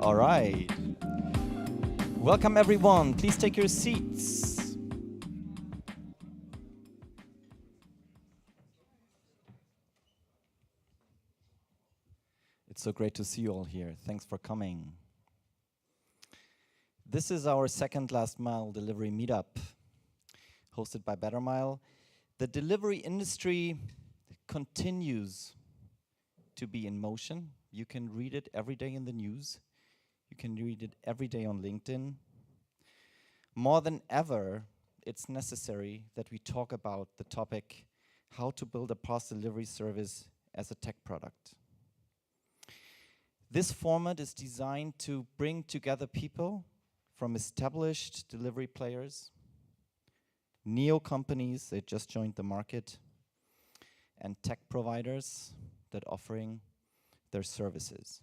All right. Welcome, everyone. Please take your seats. It's so great to see you all here. Thanks for coming. This is our second Last Mile Delivery Meetup, hosted by Bettermile. The delivery industry continues to be in motion. You can read it every day in the news. You can read it every day on LinkedIn. More than ever, it's necessary that we talk about the topic, how to build a parcel delivery service as a tech product. This format is designed to bring together people from established delivery players, neo companies that just joined the market, and tech providers that offering their services.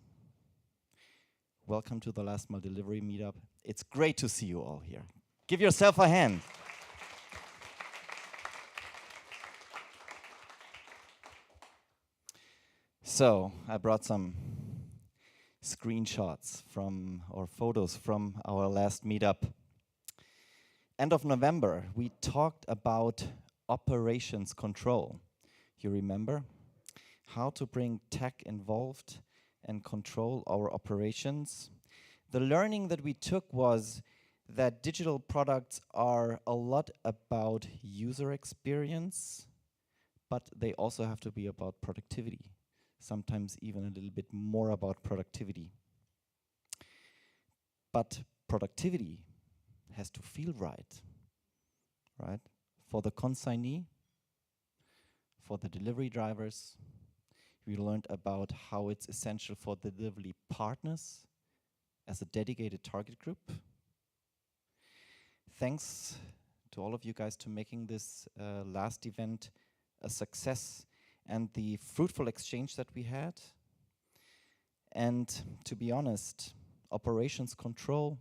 Welcome to the Last Mile Delivery Meetup. It's great to see you all here. Give yourself a hand. So, I brought some screenshots from, or photos from our last meetup. End of November, we talked about operations control. You remember? How to bring tech involved and control our operations. The learning that we took was that digital products are a lot about user experience, but they also have to be about productivity. Sometimes even a little bit more about productivity. But productivity has to feel right? For the consignee, for the delivery drivers. We learned about how it's essential for the delivery partners as a dedicated target group. Thanks to all of you guys to making this last event a success and the fruitful exchange that we had. And to be honest, operations control,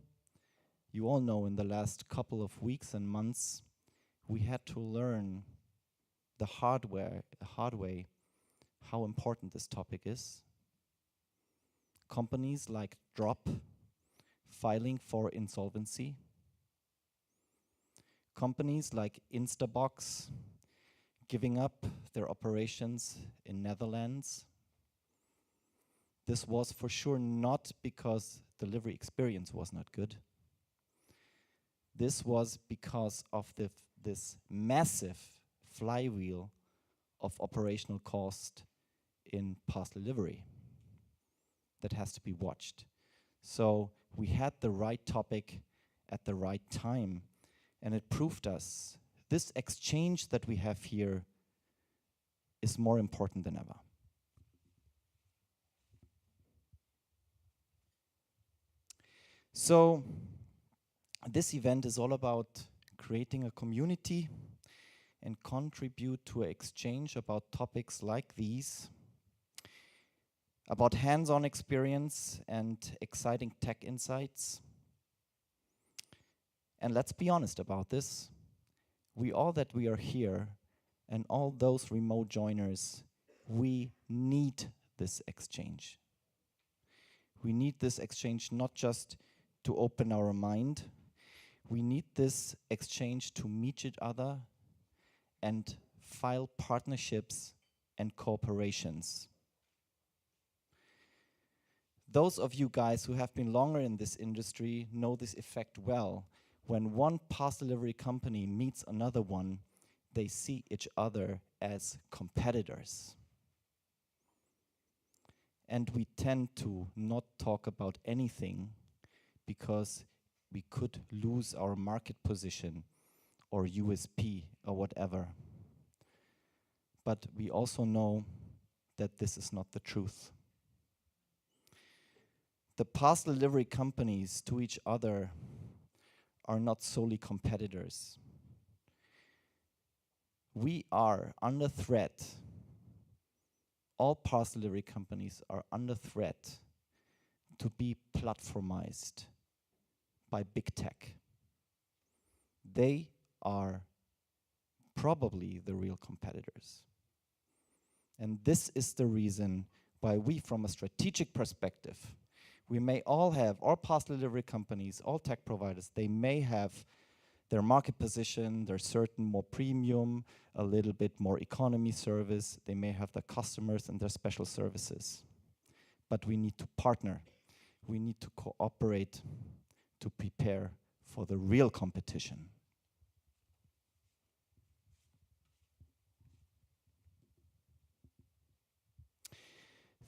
you all know in the last couple of weeks and months, we had to learn the hard way how important this topic is. Companies like Drop filing for insolvency. Companies like Instabox giving up their operations in Netherlands. This was for sure not because delivery experience was not good. This was because of this massive flywheel of operational cost in parcel delivery that has to be watched. So we had the right topic at the right time, and it proved us this exchange that we have here is more important than ever. So this event is all about creating a community and contribute to an exchange about topics like these, about hands-on experience and exciting tech insights. And let's be honest about this. We are here and all those remote joiners, we need this exchange. We need this exchange not just to open our mind, we need this exchange to meet each other and file partnerships and cooperations. Those of you guys who have been longer in this industry know this effect well. When one parcel delivery company meets another one, they see each other as competitors. And we tend to not talk about anything because we could lose our market position or USP or whatever. But we also know that this is not the truth. The parcel delivery companies to each other are not solely competitors. We are under threat. All parcel delivery companies are under threat to be platformized by big tech. They are probably the real competitors. And this is the reason why we, from a strategic perspective, We may all have, all parcel delivery companies, all tech providers, they may have their market position, their certain more premium, a little bit more economy service. They may have their customers and their special services. But we need to partner. We need to cooperate to prepare for the real competition.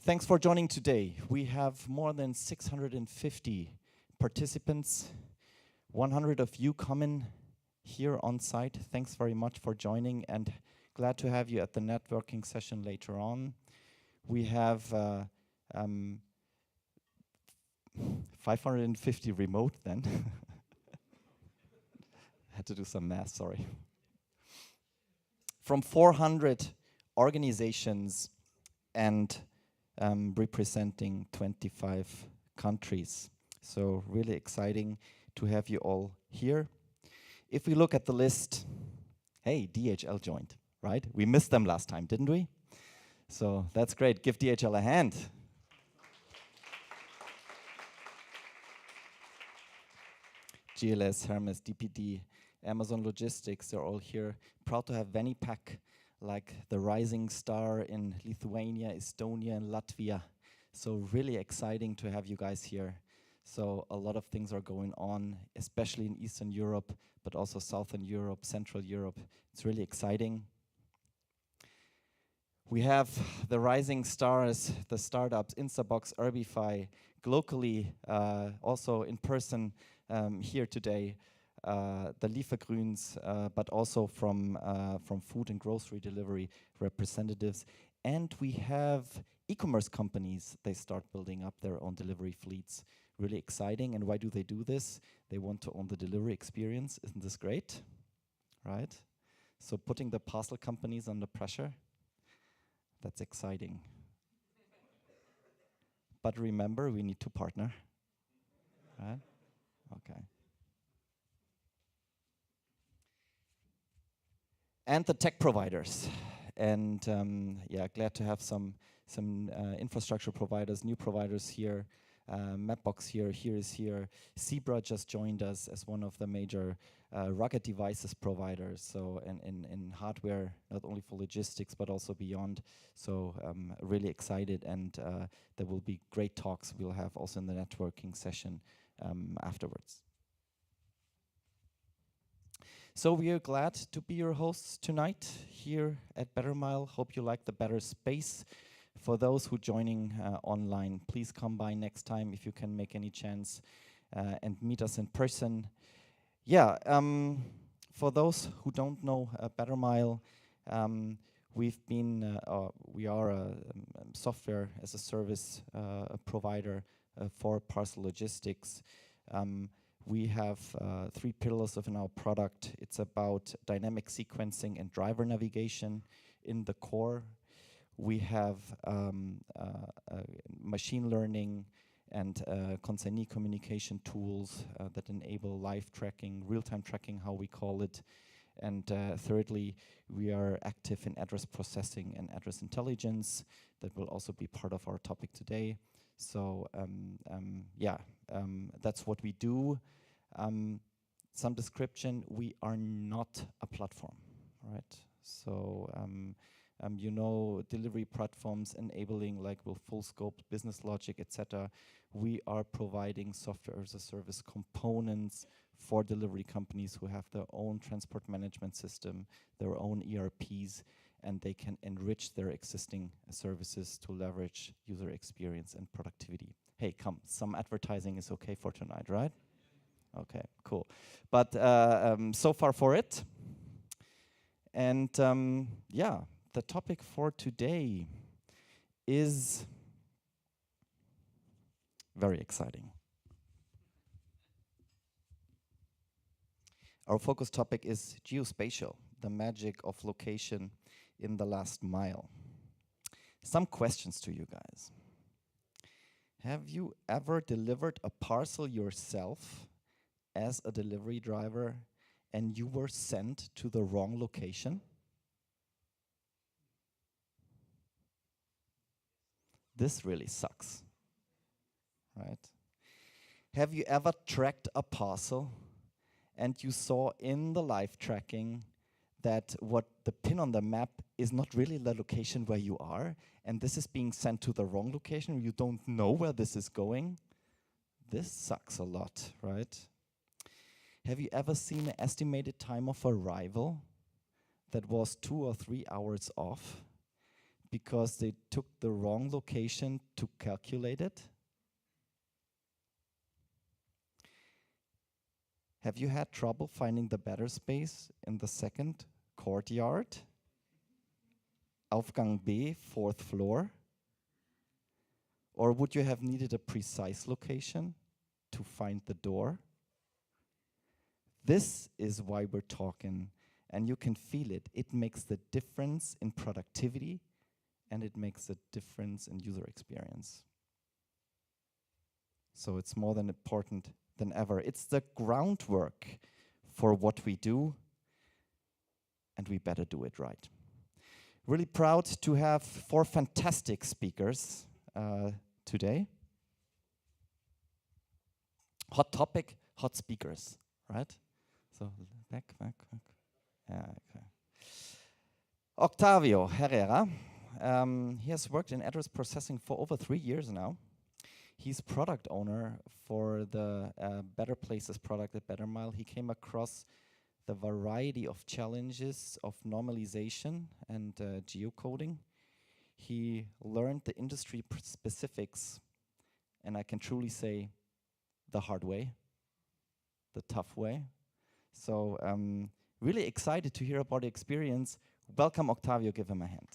Thanks for joining today. We have more than 650 participants. 100 of you coming here on site. Thanks very much for joining, and glad to have you at the networking session later on. We have 550 remote then. Had to do some math, sorry. From 400 organizations and representing 25 countries. So really exciting to have you all here. If we look at the list, hey, DHL joined, right? We missed them last time, didn't we? So that's great. Give DHL a hand. GLS, Hermes, DPD, Amazon Logistics, they're all here. Proud to have Venipack, like the rising star in Lithuania, Estonia, and Latvia. So really exciting to have you guys here. So a lot of things are going on, especially in Eastern Europe, but also Southern Europe, Central Europe. It's really exciting. We have the rising stars, the startups, Instabox, Urbify, locally, also in person here today, the Liefergrüns, but also from food and grocery delivery representatives. And we have e-commerce companies, they start building up their own delivery fleets. Really exciting. And why do they do this? They want to own the delivery experience. Isn't this great? Right? So putting the parcel companies under pressure, that's exciting. But remember, we need to partner. Right? Okay. And the tech providers. And yeah, glad to have some infrastructure providers, new providers here. Mapbox here is here. Zebra just joined us as one of the major rugged devices providers. So in hardware, not only for logistics, but also beyond. So really excited, and there will be great talks we'll have also in the networking session afterwards. So we are glad to be your hosts tonight here at Bettermile. Hope you like the better space. For those who joining online, please come by next time if you can make any chance and meet us in person. Yeah, for those who don't know Bettermile, we are a software as a service provider for parcel logistics. We have 3 pillars of our product. It's about dynamic sequencing and driver navigation in the core. We have machine learning and consignee communication tools that enable live tracking, real-time tracking, how we call it. And thirdly, we are active in address processing and address intelligence. That will also be part of our topic today. So yeah, that's what we do. Some description, we are not a platform, right? So you know, delivery platforms enabling like with full scope business logic, etc. We are providing software as a service components for delivery companies who have their own transport management system, their own ERPs, and they can enrich their existing services to leverage user experience and productivity. Hey, come, some advertising is okay for tonight, right? Okay, cool. But so far for it. And yeah, the topic for today is very exciting. Our focus topic is geospatial, the magic of location in the last mile. Some questions to you guys. Have you ever delivered a parcel yourself as a delivery driver and you were sent to the wrong location? This really sucks, right? Have you ever tracked a parcel and you saw in the live tracking that what the pin on the map is not really the location where you are, and this is being sent to the wrong location, you don't know where this is going? This sucks a lot, right? Have you ever seen an estimated time of arrival that was 2 or 3 hours off because they took the wrong location to calculate it? Have you had trouble finding the better space in the second courtyard? Aufgang B, 4th floor? Or would you have needed a precise location to find the door? This is why we're talking, and you can feel it. It makes the difference in productivity, and it makes a difference in user experience. So it's more than important than ever. It's the groundwork for what we do, and we better do it right. Really proud to have 4 fantastic speakers today. Hot topic, hot speakers, right? So back. Yeah, okay. Octavio Herrera, he has worked in address processing for over 3 years now. He's product owner for the Better Places product at Bettermile. He came across the variety of challenges of normalization and geocoding. He learned the industry specifics, and I can truly say the hard way, the tough way. So really excited to hear about the experience. Welcome, Octavio, give him a hand.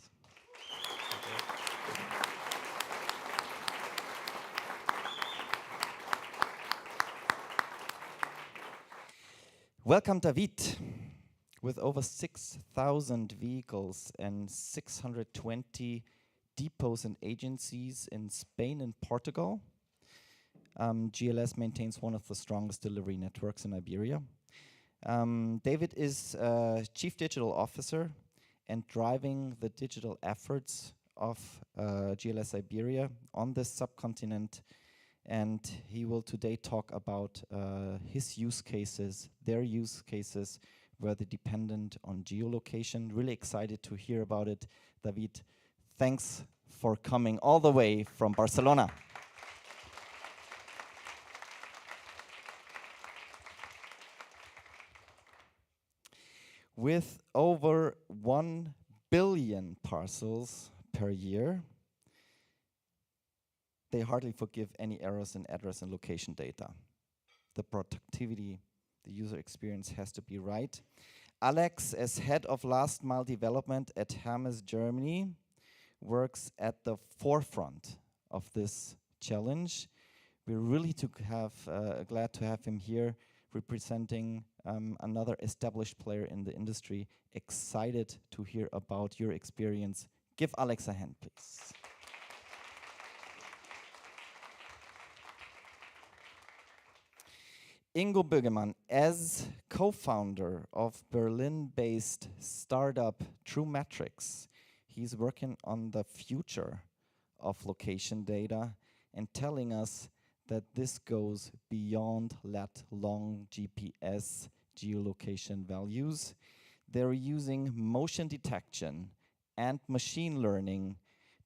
Welcome, David. With over 6,000 vehicles and 620 depots and agencies in Spain and Portugal, GLS maintains one of the strongest delivery networks in Iberia. David is Chief Digital Officer and driving the digital efforts of GLS Iberia on this subcontinent. And he will today talk about his use cases, their use cases, where they're dependent on geolocation. Really excited to hear about it. David, thanks for coming all the way from Barcelona. With over 1 billion parcels per year, they hardly forgive any errors in address and location data. The productivity, the user experience has to be right. Alex, as head of Last Mile Development at Hermes, Germany, works at the forefront of this challenge. We're really glad to have him here representing another established player in the industry. Excited to hear about your experience. Give Alex a hand, please. Ingo Boegemann, as co-founder of Berlin-based startup TrueMetrics, he's working on the future of location data and telling us that this goes beyond lat-long GPS geolocation values. They're using motion detection and machine learning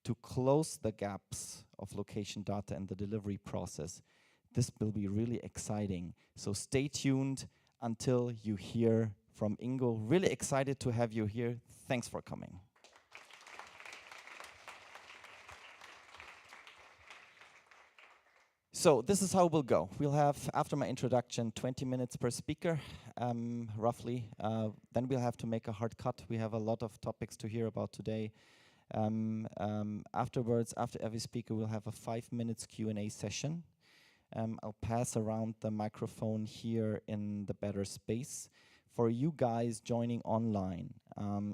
to close the gaps of location data in the delivery process. This will be really exciting. So stay tuned until you hear from Ingo. Really excited to have you here. Thanks for coming. So this is how we'll go. We'll have, after my introduction, 20 minutes per speaker, roughly. Then we'll have to make a hard cut. We have a lot of topics to hear about today. Afterwards, after every speaker, we'll have a 5 minutes Q&A session. I'll pass around the microphone here in the better space. For you guys joining online,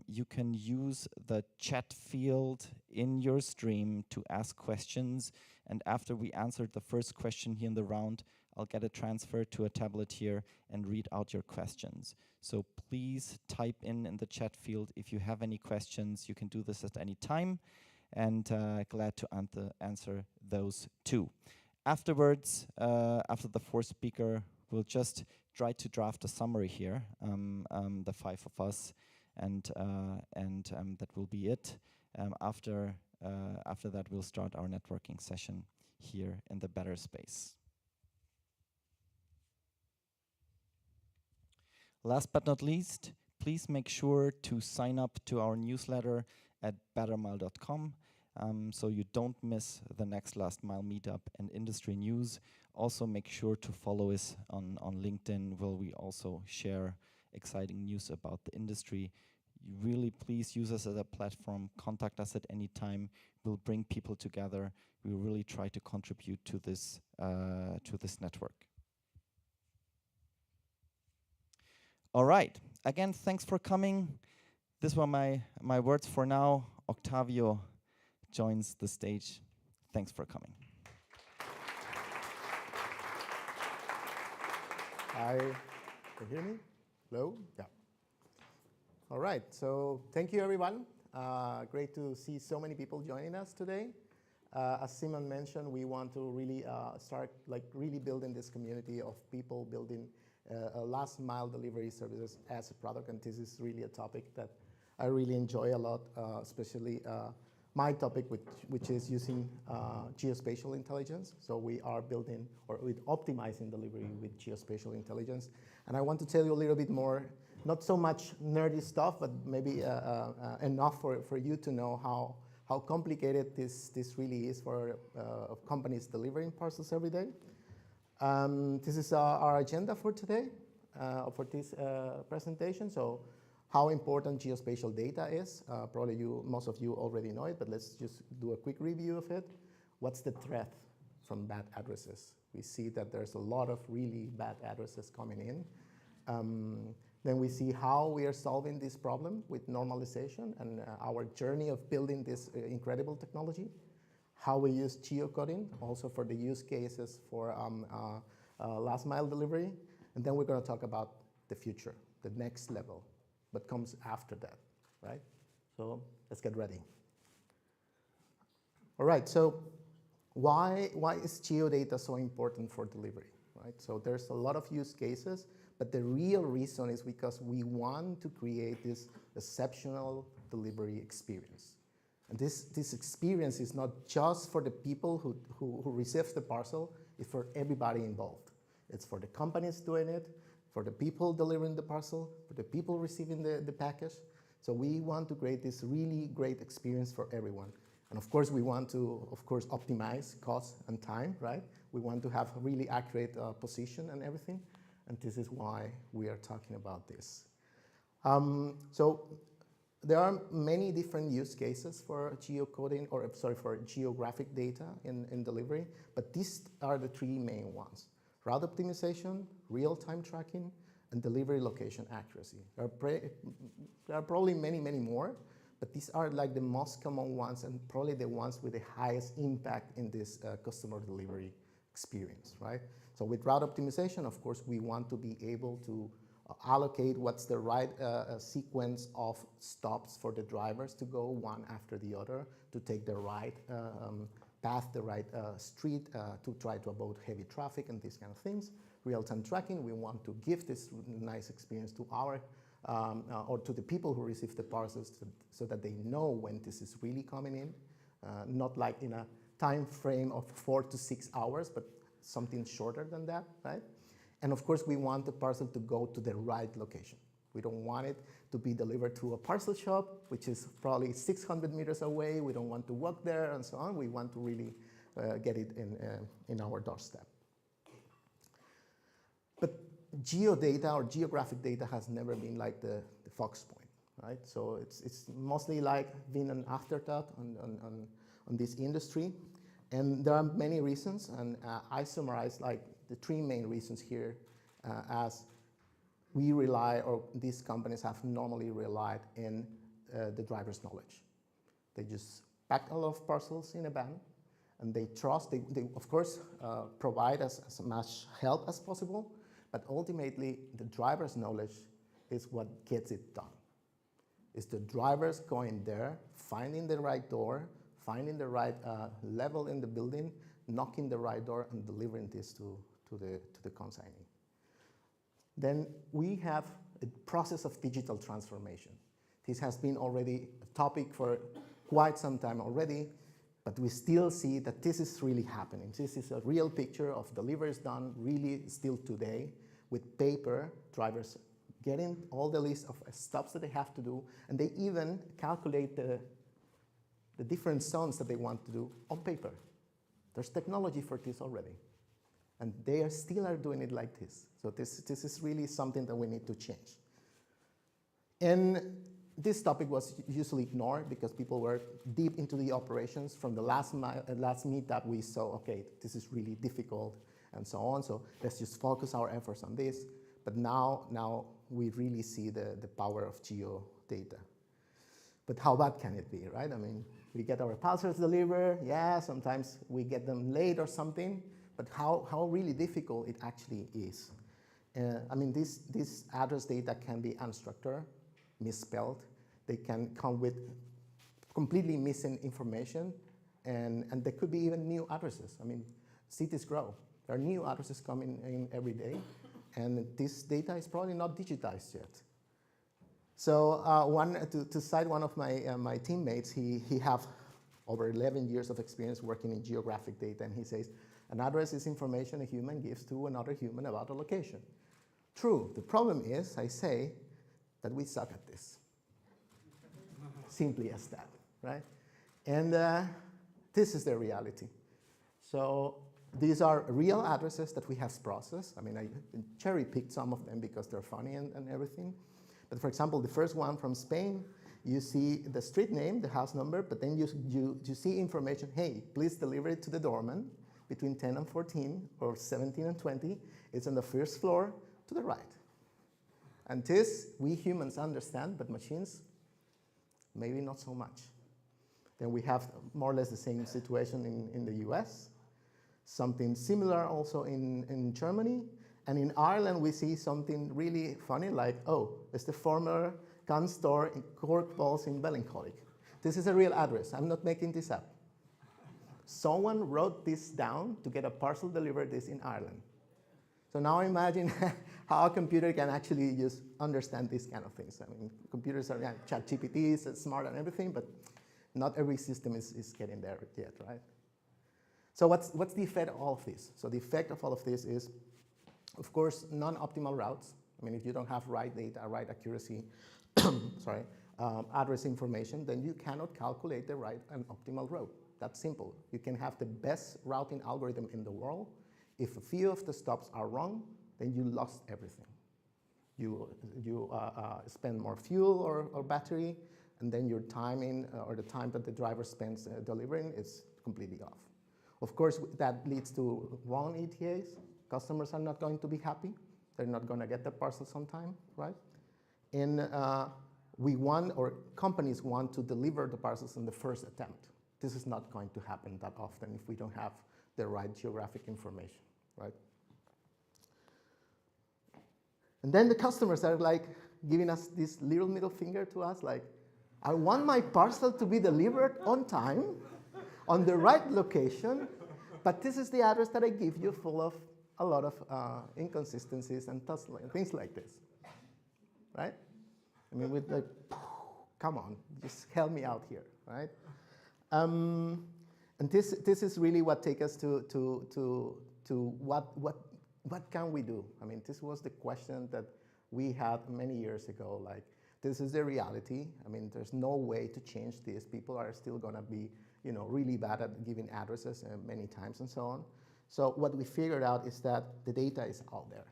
you can use the chat field in your stream to ask questions. And after we answered the first question here in the round, I'll get it transferred to a tablet here and read out your questions. So please type in the chat field if you have any questions. You can do this at any time, and glad to answer those too. Afterwards, after the fourth speaker, we'll just try to draft a summary here, the five of us, and that will be it. After that, we'll start our networking session here in the Better space. Last but not least, please make sure to sign up to our newsletter at bettermile.com. So you don't miss the next Last Mile Meetup and industry news. Also make sure to follow us on LinkedIn, where we also share exciting news about the industry. Really please use us as a platform, contact us at any time. We'll bring people together. We really try to contribute to this network. All right, again, thanks for coming. These were my words for now. Octavio joins the stage. Thanks for coming. Hi, can you hear me? Hello? Yeah. All right, so thank you everyone. Great to see so many people joining us today. As Simon mentioned, we want to really start really building this community of people building last mile delivery services as a product, and this is really a topic that I really enjoy a lot, especially my topic, which is using geospatial intelligence. So we are building or with optimizing delivery with geospatial intelligence. And I want to tell you a little bit more, not so much nerdy stuff, but maybe enough for you to know how complicated this really is for companies delivering parcels every day. This is our agenda for today, for this presentation. So how important geospatial data is. Probably most of you already know it, but let's just do a quick review of it. What's the threat from bad addresses? We see that there's a lot of really bad addresses coming in. Then we see how we are solving this problem with normalization and our journey of building this incredible technology. How we use geocoding also for the use cases for last mile delivery. And then we're going to talk about the future, the next level, what comes after that, right? So let's get ready. All right, so why is geodata so important for delivery, right? So there's a lot of use cases, but the real reason is because we want to create this exceptional delivery experience. And this experience is not just for the people who receive the parcel, it's for everybody involved. It's for the companies doing it, for the people delivering the parcel, for the people receiving the package. So we want to create this really great experience for everyone. And of course, we want to, optimize cost and time, right? We want to have really accurate position and everything. And this is why we are talking about this. So there are many different use cases for geocoding, for geographic data in delivery, but these are the three main ones. Route optimization, real-time tracking, and delivery location accuracy. There are probably many, many more, but these are like the most common ones and probably the ones with the highest impact in this customer delivery experience, right? So with route optimization, of course, we want to be able to allocate what's the right sequence of stops for the drivers to go one after the other to take the right path, the right street to try to avoid heavy traffic and these kind of things. Real-time tracking, we want to give this nice experience to our or to the people who receive the parcels so that they know when this is really coming in, not like in a time frame of 4 to 6 hours, but something shorter than that, right? And of course, we want the parcel to go to the right location. We don't want it to be delivered to a parcel shop, which is probably 600 meters away. We don't want to walk there and so on. We want to really get it in our doorstep. But geodata or geographic data has never been like the focus point, right? So it's mostly like being an afterthought on this industry. And there are many reasons, and I summarize like the three main reasons here as we rely, or these companies have normally relied in the driver's knowledge. They just pack a lot of parcels in a van, and they trust, they of course provide as much help as possible, but ultimately the driver's knowledge is what gets it done. It's the drivers going there, finding the right door, finding the right level in the building, knocking the right door and delivering this to the consignee. Then we have a process of digital transformation. This has been already a topic for quite some time already, but we still see that this is really happening. This is a real picture of deliveries done really still today with paper, drivers getting all the list of stops that they have to do, and they even calculate the different zones that they want to do on paper. There's technology for this already. And they still are doing it like this. So this is really something that we need to change. And this topic was usually ignored because people were deep into the operations. From the last meetup, we saw, okay, this is really difficult and so on. So let's just focus our efforts on this. But now we really see the power of geo data. But how bad can it be, right? I mean, we get our parcels delivered. Yeah, sometimes we get them late or something. But how really difficult it actually is. I mean, this address data can be unstructured, misspelled. They can come with completely missing information. And there could be even new addresses. I mean, cities grow. There are new addresses coming in every day. And this data is probably not digitized yet. So to cite one of my teammates, he have over 11 years of experience working in geographic data. And he says, an address is information a human gives to another human about a location. True. The problem is, I say, that we suck at this. Simply as that, right? And this is the reality. So these are real addresses that we have processed. I mean, I cherry-picked some of them because they're funny and everything. But for example, the first one from Spain, you see the street name, the house number, but then you see information, hey, please deliver it to the doorman between 10 and 14 or 17 and 20. It's on the first floor to the right. And this, we humans understand, but machines, maybe not so much. Then we have more or less the same situation in the US. Something similar also in Germany. And in Ireland, we see something really funny like, oh, it's the former gun store in Cork Balls in Ballincollig. This is a real address. I'm not making this up. Someone wrote this down to get a parcel delivered this in Ireland. So now imagine how a computer can actually just understand these kind of things. I mean, computers are ChatGPT is smart and everything, but not every system is getting there yet, right? So what's the effect of all of this? So the effect of all of this is, of course, non-optimal routes. I mean, if you don't have right data, right accuracy, sorry, address information, then you cannot calculate the right and optimal route. That's simple. You can have the best routing algorithm in the world. If a few of the stops are wrong, then you lost everything. You spend more fuel or battery, and then your timing or the time that the driver spends delivering is completely off. Of course, that leads to wrong ETAs. Customers are not going to be happy. They're not going to get the parcels on time, right? And we want, or companies want to deliver the parcels in the first attempt. This is not going to happen that often if we don't have the right geographic information, right? And then the customers are like giving us this little middle finger to us, like, I want my parcel to be delivered on time, on the right location, but this is the address that I give you full of a lot of inconsistencies and things like this, right? I mean, with like, come on, just help me out here, right? And this is really what takes us to what can we do? I mean, this was the question that we had many years ago. Like, this is the reality. I mean, there's no way to change this. People are still going to be, you know, really bad at giving addresses many times and so on. So what we figured out is that the data is out there.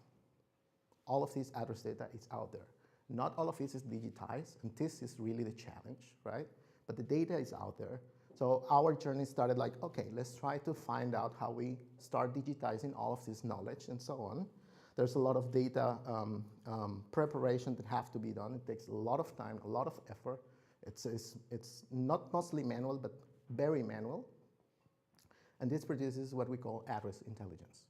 All of this address data is out there. Not all of this is digitized, and this is really the challenge, right? But the data is out there. So our journey started like, okay, let's try to find out how we start digitizing all of this knowledge and so on. There's a lot of data preparation that have to be done. It takes a lot of time, a lot of effort. It's not mostly manual, but very manual. And this produces what we call address intelligence.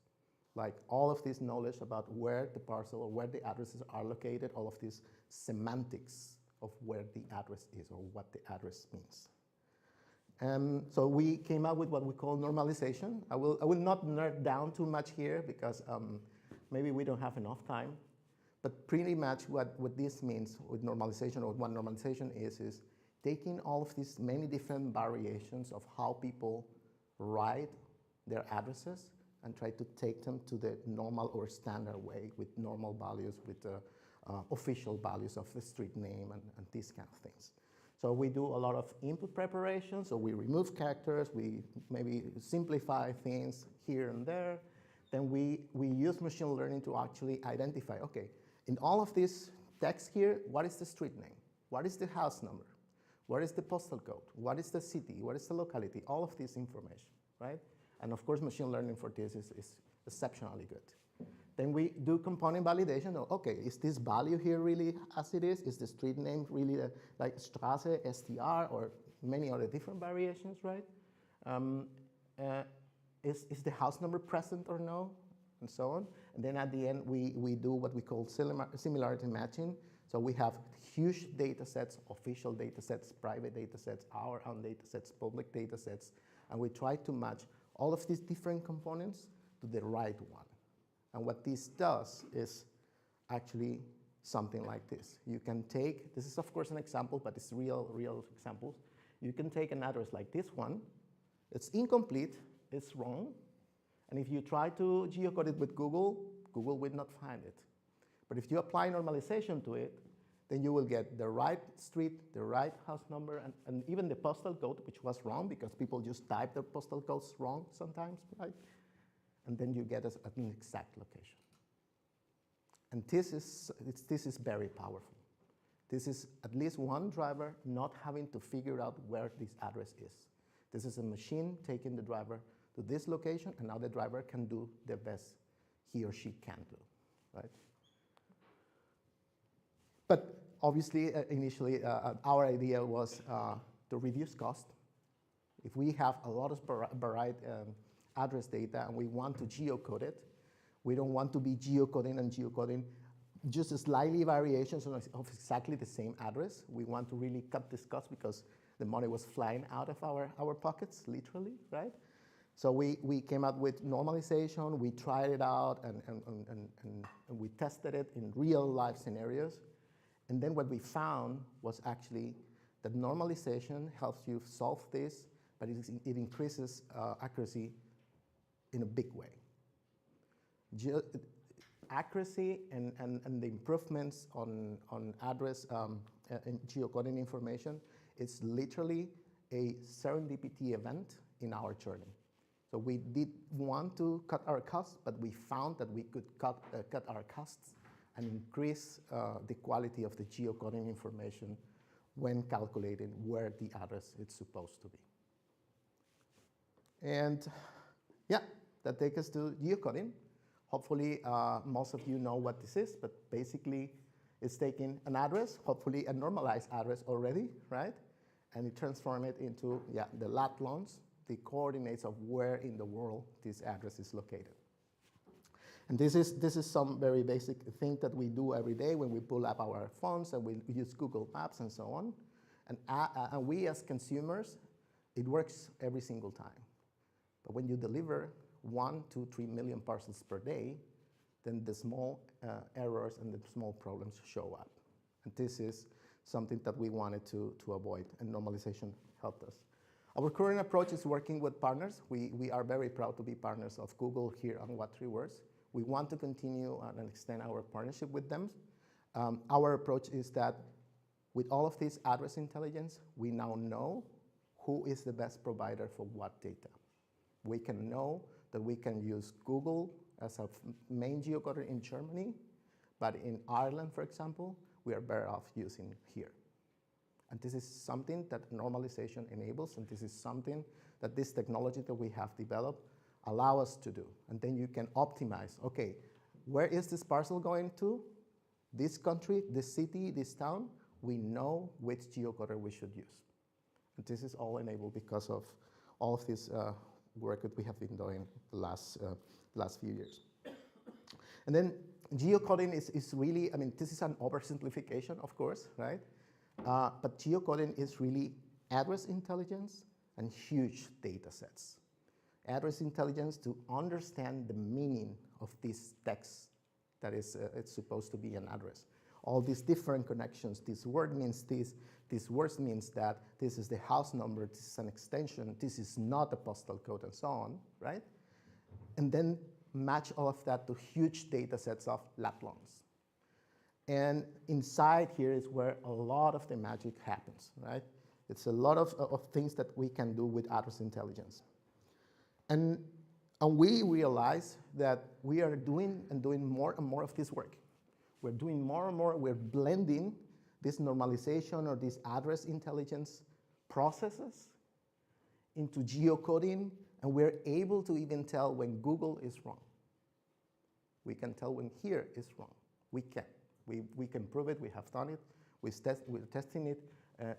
Like all of this knowledge about where the parcel or where the addresses are located, all of these semantics of where the address is or what the address means. So we came up with what we call normalization. I will not nerd down too much here because maybe we don't have enough time. But pretty much what this means with normalization, or what normalization is taking all of these many different variations of how people write their addresses and try to take them to the normal or standard way with normal values, with the official values of the street name and these kind of things. So we do a lot of input preparation, so we remove characters, we maybe simplify things here and there. Then we use machine learning to actually identify, okay, in all of this text here, what is the street name? What is the house number? What is the postal code? What is the city? What is the locality? All of this information, right? And of course, machine learning for this is exceptionally good. Then we do component validation. Okay, is this value here really as it is? Is the street name really like Straße, STR, or many other different variations, right? Is the house number present or no? And so on. And then at the end, we do what we call similarity matching. So we have huge data sets, official data sets, private data sets, our own data sets, public data sets, and we try to match all of these different components to the right one. And what this does is actually something like this. You can take, this is of course an example, but it's real examples. You can take an address like this one. It's incomplete, it's wrong. And if you try to geocode it with Google, Google will not find it. But if you apply normalization to it, then you will get the right street, the right house number, and even the postal code, which was wrong because people just type their postal codes wrong sometimes, right? And then you get us at an exact location. And this is very powerful. This is at least one driver not having to figure out where this address is. This is a machine taking the driver to this location, and now the driver can do the best he or she can do, right? But obviously, initially, our idea was to reduce cost. If we have a lot of varied address data and we want to geocode it, we don't want to be geocoding just slightly variations of exactly the same address. We want to really cut this cost because the money was flying out of our pockets, literally, right? So we came up with normalization, we tried it out, and we tested it in real life scenarios. And then what we found was actually that normalization helps you solve this, but it increases accuracy in a big way. Accuracy and the improvements on address and geocoding information is literally a serendipity event in our journey. So we did want to cut our costs, but we found that we could cut our costs and increase the quality of the geocoding information when calculating where the address is supposed to be. And yeah, that takes us to geocoding. Hopefully, most of you know what this is, but basically, it's taking an address, hopefully a normalized address already, right? And it transforms it into, the lat longs, the coordinates of where in the world this address is located. And this is some very basic thing that we do every day when we pull up our phones and we use Google Maps and so on. And we as consumers, it works every single time. But when you deliver 1, 2, 3 million parcels per day, then the small errors and the small problems show up. And this is something that we wanted to avoid, and normalization helped us. Our current approach is working with partners. We are very proud to be partners of Google here on What 3 Words. We want to continue and extend our partnership with them. Our approach is that with all of this address intelligence, we now know who is the best provider for what data. We can know that we can use Google as a main geocoder in Germany, but in Ireland, for example, we are better off using here. And this is something that normalization enables, and this is something that this technology that we have developed allow us to do. And then you can optimize, okay, where is this parcel going to? This country, this city, this town, we know which geocoder we should use. And this is all enabled because of all of this work that we have been doing the last few years. And then geocoding is really, I mean, this is an oversimplification, of course, right? But geocoding is really address intelligence and huge data sets. Address intelligence to understand the meaning of this text that is it's supposed to be an address. All these different connections, this word means this word means that, this is the house number, this is an extension, this is not a postal code, and so on, right? And then match all of that to huge data sets of lat longs. And inside here is where a lot of the magic happens, right? It's a lot of things that we can do with address intelligence. And we realize that we are doing more and more of this work. We're doing more and more, we're blending this normalization or these address intelligence processes into geocoding, and we're able to even tell when Google is wrong. We can tell when here is wrong. We can. We can prove it, we have done it. We're testing it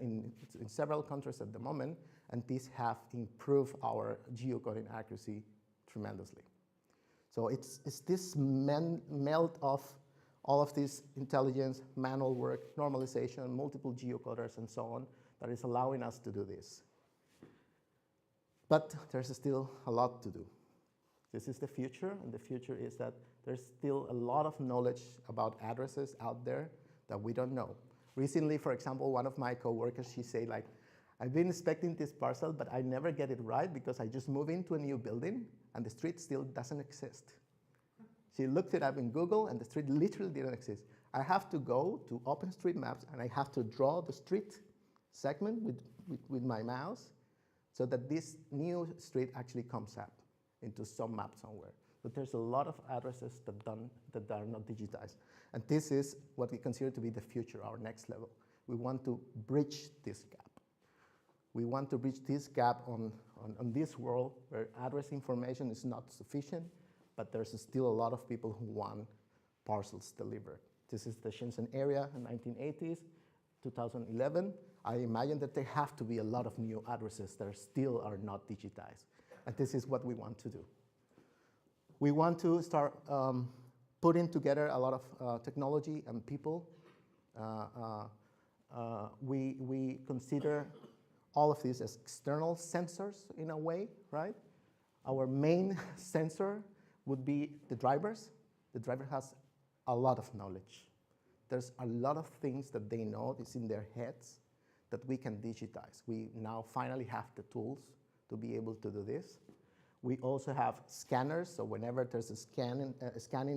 in several countries at the moment, and these have improved our geocoding accuracy tremendously. So it's this melt of all of this intelligence, manual work, normalization, multiple geocoders, and so on, that is allowing us to do this. But there's still a lot to do. This is the future, and the future is that there's still a lot of knowledge about addresses out there that we don't know. Recently, for example, one of my coworkers, she said, like, I've been inspecting this parcel, but I never get it right because I just move into a new building and the street still doesn't exist. She looked it up in Google and the street literally didn't exist. I have to go to OpenStreetMaps and I have to draw the street segment with my mouse so that this new street actually comes up into some map somewhere. But there's a lot of addresses that are not digitized. And this is what we consider to be the future, our next level. We want to bridge this gap. We want to bridge this gap on this world where address information is not sufficient, but there's still a lot of people who want parcels delivered. This is the Shenzhen area in the 1980s, 2011. I imagine that there have to be a lot of new addresses that still are not digitized. And this is what we want to do. We want to start putting together a lot of technology and people. We consider all of these as external sensors in a way, right? Our main sensor would be the drivers. The driver has a lot of knowledge. There's a lot of things that they know that's in their heads that we can digitize. We now finally have the tools to be able to do this. We also have scanners, so whenever there's a scanning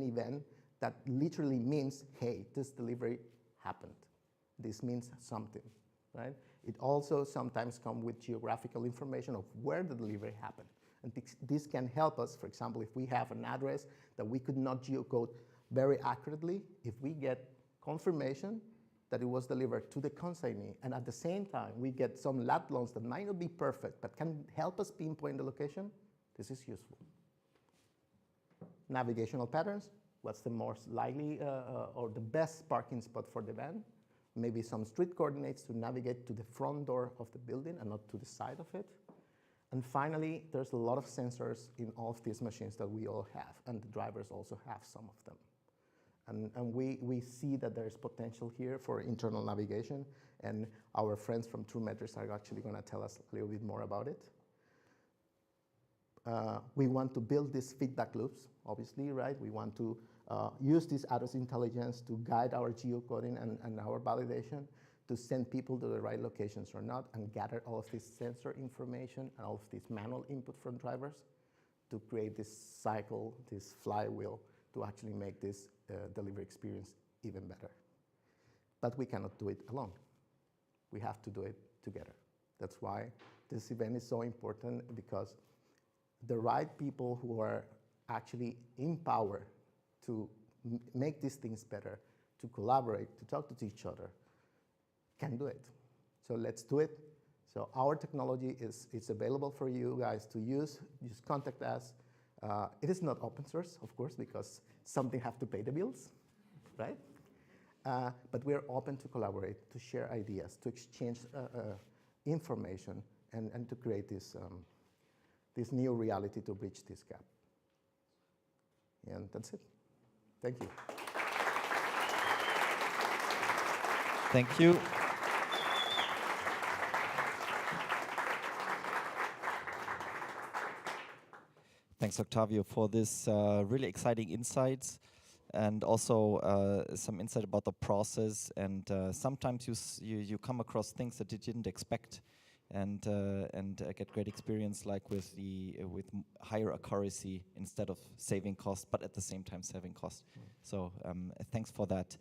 event, that literally means, hey, this delivery happened. This means something, right? It also sometimes comes with geographical information of where the delivery happened. And this can help us, for example, if we have an address that we could not geocode very accurately, if we get confirmation that it was delivered to the consignee, and at the same time we get some lat longs that might not be perfect, but can help us pinpoint the location, this is useful. Navigational patterns, what's the most likely or the best parking spot for the van? Maybe some street coordinates to navigate to the front door of the building and not to the side of it. And finally, there's a lot of sensors in all of these machines that we all have, and the drivers also have some of them. And we see that there's potential here for internal navigation, and our friends from TrueMetrics are actually going to tell us a little bit more about it. We want to build these feedback loops, obviously, right? We want to use this address intelligence to guide our geocoding and our validation to send people to the right locations or not, and gather all of this sensor information and all of this manual input from drivers to create this cycle, this flywheel, to actually make this delivery experience even better. But we cannot do it alone. We have to do it together. That's why this event is so important, because the right people who are actually in power to make these things better, to collaborate, to talk to each other, can do it. So let's do it. So our technology is available for you guys to use. Just contact us. It is not open source, of course, because something have to pay the bills, right? But we're open to collaborate, to share ideas, to exchange information, and to create this new reality to bridge this gap. And that's it. Thank you. Thank you. Thanks, Octavio, for this really exciting insights, and also some insight about the process. And sometimes you come across things that you didn't expect, and get great experience, like with higher accuracy instead of saving cost, but at the same time saving cost. So thanks for that.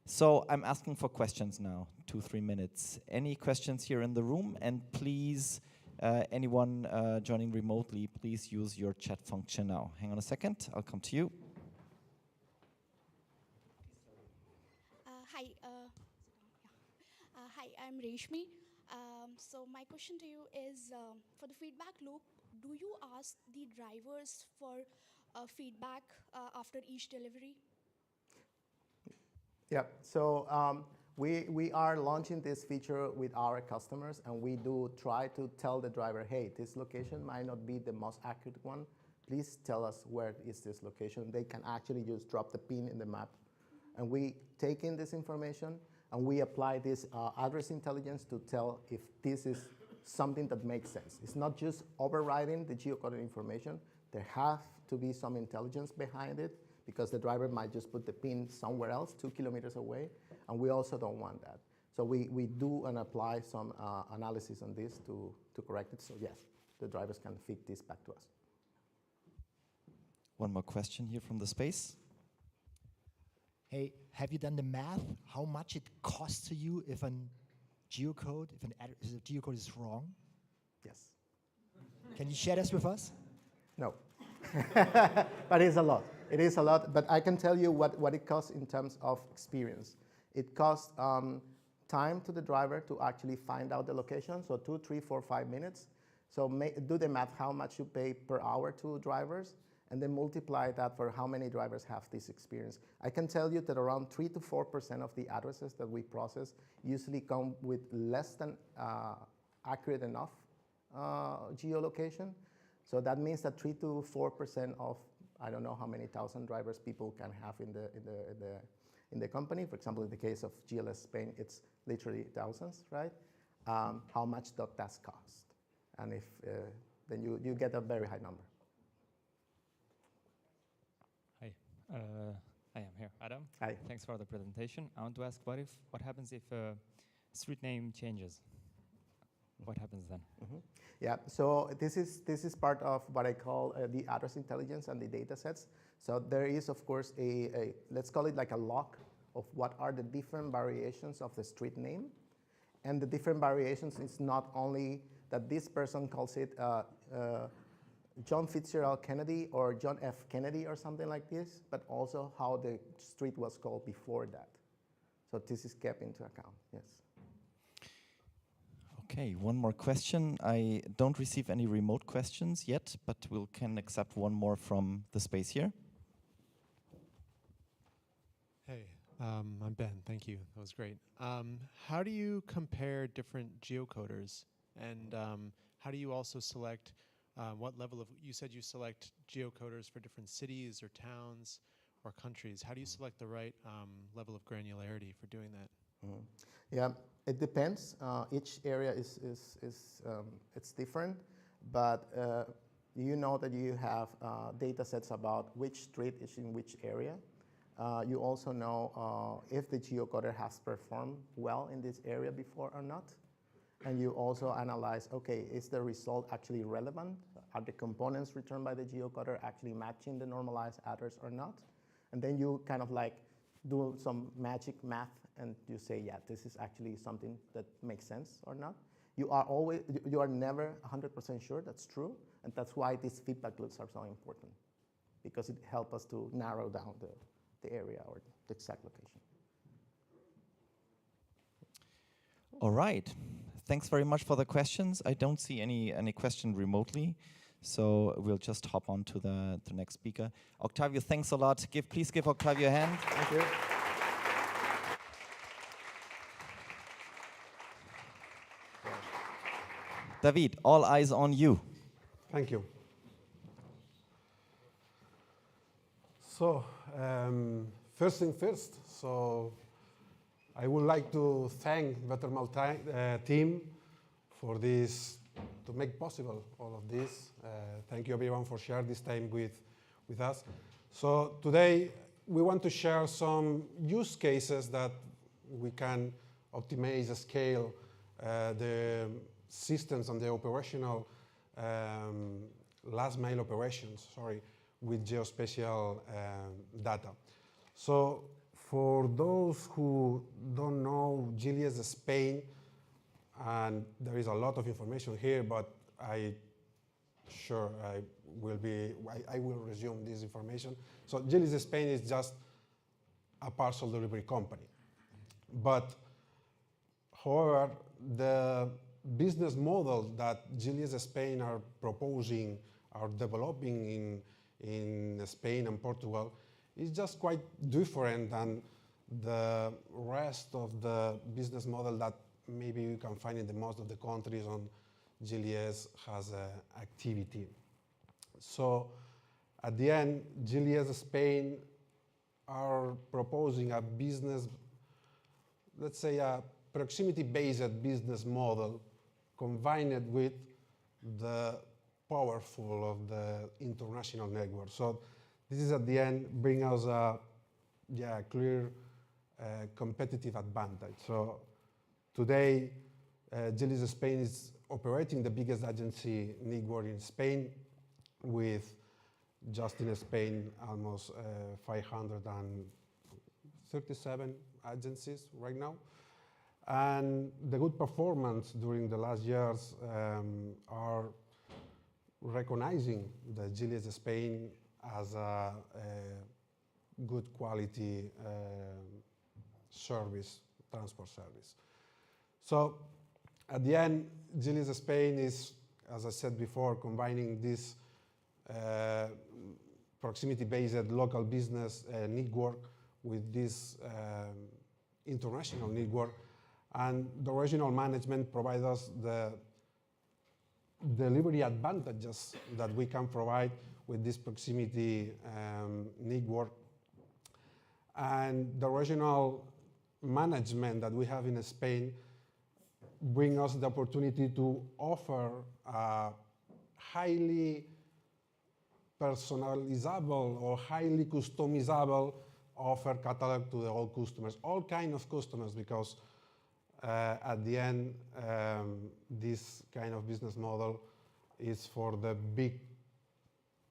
So I'm asking for questions now, 2-3 minutes. Any questions here in the room? And please, anyone joining remotely, please use your chat function now. Hang on a second, I'll come to you. Hi, hi, I'm Reshmi. So my question to you is, for the feedback loop, do you ask the drivers for feedback after each delivery? Yeah, so we are launching this feature with our customers, and we do try to tell the driver, hey, this location might not be the most accurate one. Please tell us where is this location. They can actually just drop the pin in the map. And we take in this information, and we apply this address intelligence to tell if this is something that makes sense. It's not just overriding the geocoded information. There have to be some intelligence behind it, because the driver might just put the pin somewhere else, 2 kilometers away, and we also don't want that. So we do and apply some analysis on this to correct it. So yes, the drivers can feed this back to us. One more question here from the space. Hey, have you done the math? How much it costs to you if a geocode, if a geocode is wrong? Yes. Can you share this with us? No. But it's a lot. It is a lot, but I can tell you what it costs in terms of experience. It costs time to the driver to actually find out the location, so 2, 3, 4, 5 minutes. So do the math, how much you pay per hour to drivers, and then multiply that for how many drivers have this experience. I can tell you that around 3 to 4% of the addresses that we process usually come with less than accurate enough geolocation. So that means that 3 to 4% of, I don't know how many thousand drivers people can have in the company. For example, in the case of GLS Spain, it's literally thousands, right? How much does that cost? And if then you get a very high number. Hi, I am here, Adam. Hi. Thanks for the presentation. I want to ask, what happens if a street name changes? What happens then? Mm-hmm. Yeah, so this is part of what I call the address intelligence and the data sets. So there is, of course, a let's call it like a log of what are the different variations of the street name. And the different variations is not only that this person calls it John Fitzgerald Kennedy or John F. Kennedy or something like this, but also how the street was called before that. So this is kept into account, yes. Okay, one more question. I don't receive any remote questions yet, but we can accept one more from the space here. Hey, I'm Ben. Thank you. That was great. How do you compare different geocoders, and how do you also select what level of? You said you select geocoders for different cities or towns or countries. How do you select the right level of granularity for doing that? Mm-hmm. Yeah, it depends. Each area is it's different, but you know that you have data sets about which street is in which area. You also know if the geocoder has performed well in this area before or not. And you also analyze, okay, is the result actually relevant? Are the components returned by the geocoder actually matching the normalized address or not? And then you kind of like do some magic math and you say, yeah, this is actually something that makes sense or not. You are never 100% sure that's true, and that's why these feedback loops are so important, because it helps us to narrow down the area or the exact location. All right. Thanks very much for the questions. I don't see any question remotely, so we'll just hop on to the next speaker. Octavio, thanks a lot. Please give Octavio a hand. Thank you. David, all eyes on you. Thank you. So, first thing first, so I would like to thank Bettermile team for this to make possible all of this. Thank you everyone for sharing this time with us. So today we want to share some use cases that we can optimize the scale, the systems and the operational last mile operations, with geospatial data. So for those who don't know GLS Spain, and there is a lot of information here, but I will resume this information. So GLS Spain is just a parcel delivery company. But however, the business model that GLS Spain are proposing, are developing in Spain and Portugal is just quite different than the rest of the business model that maybe you can find in the most of the countries on GLS has activity. So at the end, GLS Spain are proposing a business, let's say a proximity-based business model combined with the powerful of the international network. So this is at the end bring us a clear competitive advantage. So today, GLS Spain is operating the biggest agency network in Spain with just in Spain almost 537 agencies right now. And the good performance during the last years are recognizing the GLS Spain as a good quality service, transport service. So at the end, GLS Spain is, as I said before, combining this proximity-based local business network with this international network. And the regional management provides us the delivery advantages that we can provide with this proximity network. And the regional management that we have in Spain bring us the opportunity to offer a highly personalizable or highly customizable offer catalog to the all customers, all kind of customers, because at the end, this kind of business model is for the big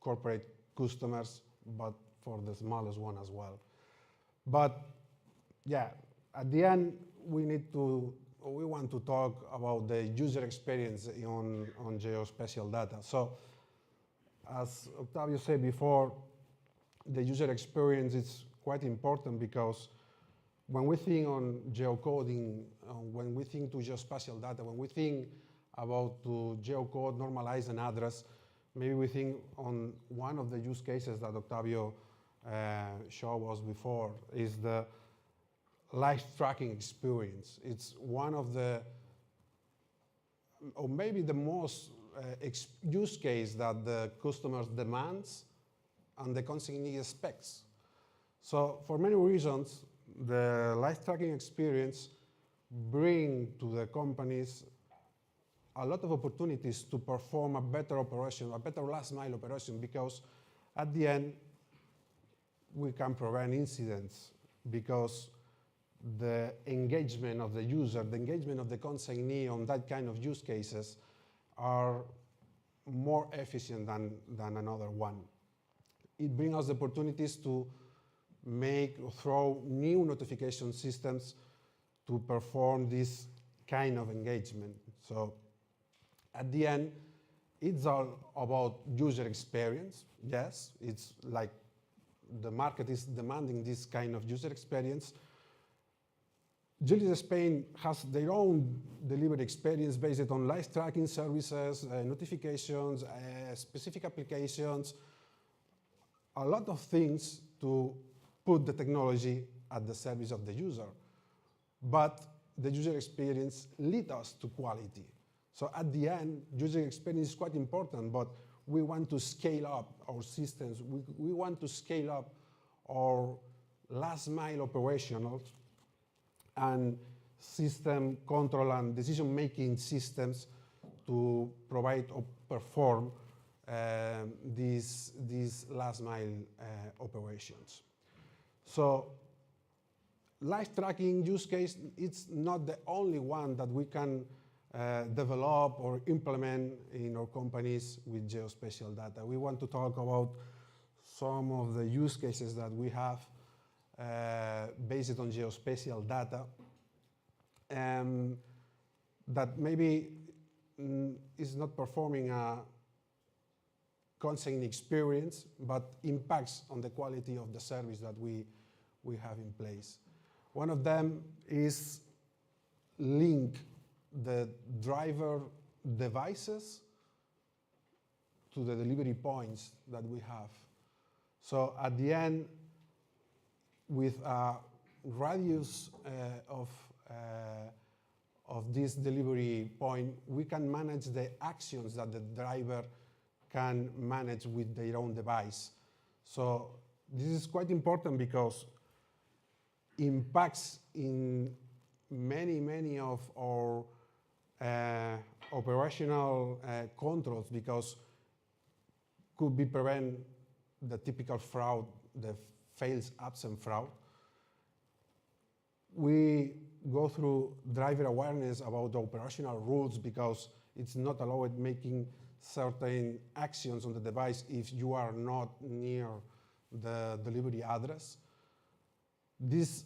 corporate customers, but for the smallest one as well. But yeah, at the end, we want to talk about the user experience on geospatial data. So as Octavio said before, the user experience is quite important because when we think on geocoding, when we think to geospatial data, when we think about to geocode, normalize an address, maybe we think on one of the use cases that Octavio showed us before is the live tracking experience. It's one of the, or maybe the most use case that the customers demands and the consignee expects. So for many reasons, the live tracking experience bring to the companies a lot of opportunities to perform a better operation, a better last mile operation, because at the end, we can prevent incidents because the engagement of the user, the engagement of the consignee on that kind of use cases are more efficient than another one. It brings us the opportunities to throw new notification systems to perform this kind of engagement. So at the end, it's all about user experience. Yes, it's like the market is demanding this kind of user experience. GLS Spain has their own delivery experience based on live tracking services, notifications, specific applications, a lot of things to put the technology at the service of the user. But the user experience leads us to quality. So at the end, user experience is quite important, but we want to scale up our systems. We want to scale up our last mile operational and system control and decision-making systems to provide or perform these last mile operations. So live tracking use case, it's not the only one that we can develop or implement in our companies with geospatial data. We want to talk about some of the use cases that we have based on geospatial data that maybe is not performing a consign experience, but impacts on the quality of the service that we have in place. One of them is link the driver devices to the delivery points that we have. So at the end, with a radius of this delivery point, we can manage the actions that the driver can manage with their own device. So this is quite important because impacts in many of our operational controls, because could be prevent the typical fraud, the fails absent fraud. We go through driver awareness about the operational rules because it's not allowed making certain actions on the device if you are not near the delivery address. This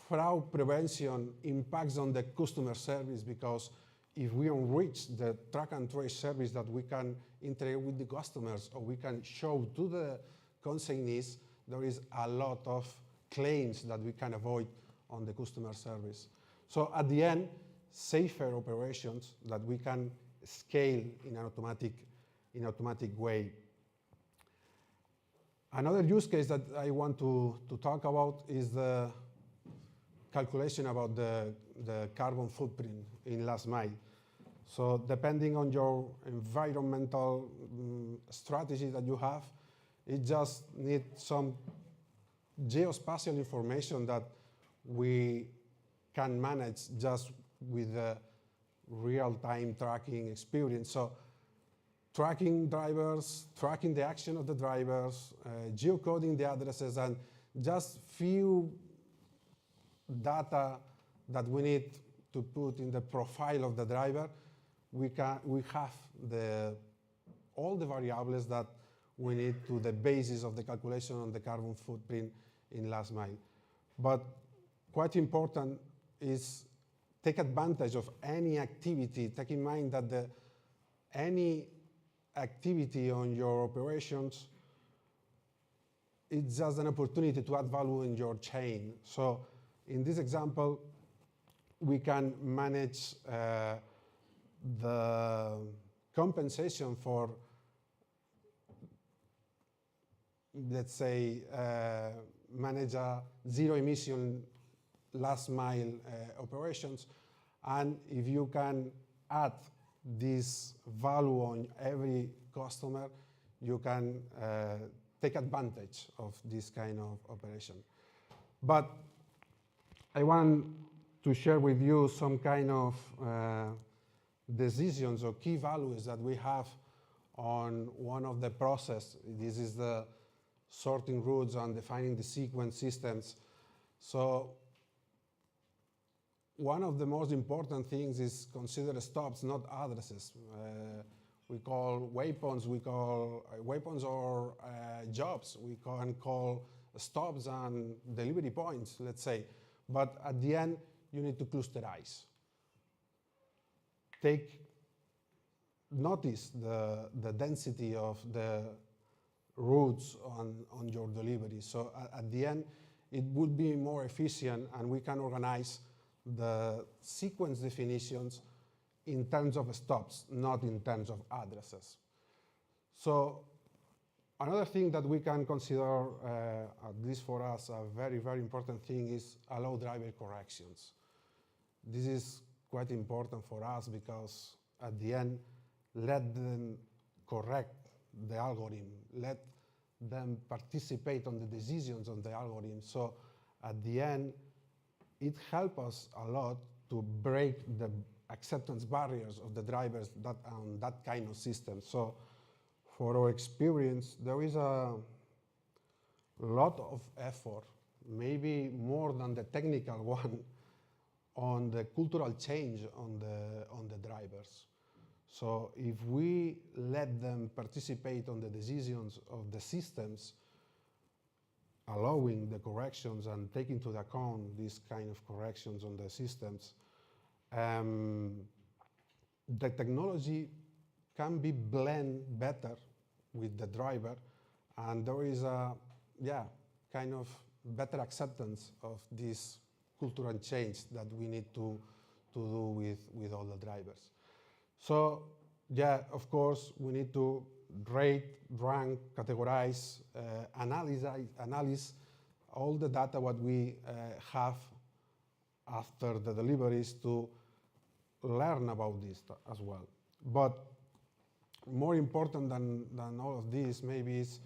fraud prevention impacts on the customer service because if we enrich the track and trace service that we can integrate with the customers or we can show to the consignees, there is a lot of claims that we can avoid on the customer service. So at the end, safer operations that we can scale in an automatic way. Another use case that I want to talk about is the calculation about the carbon footprint in last mile. So depending on your environmental strategy that you have, it just needs some geospatial information that we can manage just with the real-time tracking experience. So tracking drivers, tracking the action of the drivers, geocoding the addresses, and just few data that we need to put in the profile of the driver, we have all the variables that we need to the basis of the calculation on the carbon footprint in last mile. But quite important is take advantage of any activity. Take in mind that any activity on your operations, it's just an opportunity to add value in your chain. So in this example, we can manage the compensation for, let's say, manage a zero emission last mile operations. And if you can add this value on every customer, you can take advantage of this kind of operation. But I want to share with you some kind of decisions or key values that we have on one of the process. This is the sorting routes and defining the sequence systems. So one of the most important things is consider stops, not addresses. We call waypoints, waypoints or jobs. We can call stops and delivery points, let's say. But at the end, you need to clusterize. Notice the density of the routes on your delivery. So at the end, it would be more efficient, and we can organize the sequence definitions in terms of stops, not in terms of addresses. So another thing that we can consider, at least for us, a very, very important thing is allow driver corrections. This is quite important for us because at the end, let them correct the algorithm, let them participate on the decisions on the algorithm. So at the end, it helps us a lot to break the acceptance barriers of the drivers that on that kind of system. So for our experience, there is a lot of effort, maybe more than the technical one, on the cultural change on the drivers. So if we let them participate on the decisions of the systems, allowing the corrections and taking into account these kind of corrections on the systems, the technology can be blend better with the driver, and there is a kind of better acceptance of this cultural change that we need to do with all the drivers. So yeah, of course, we need to rate, rank, categorize, analyze all the data what we have after the deliveries to learn about this as well. But more important than all of this maybe is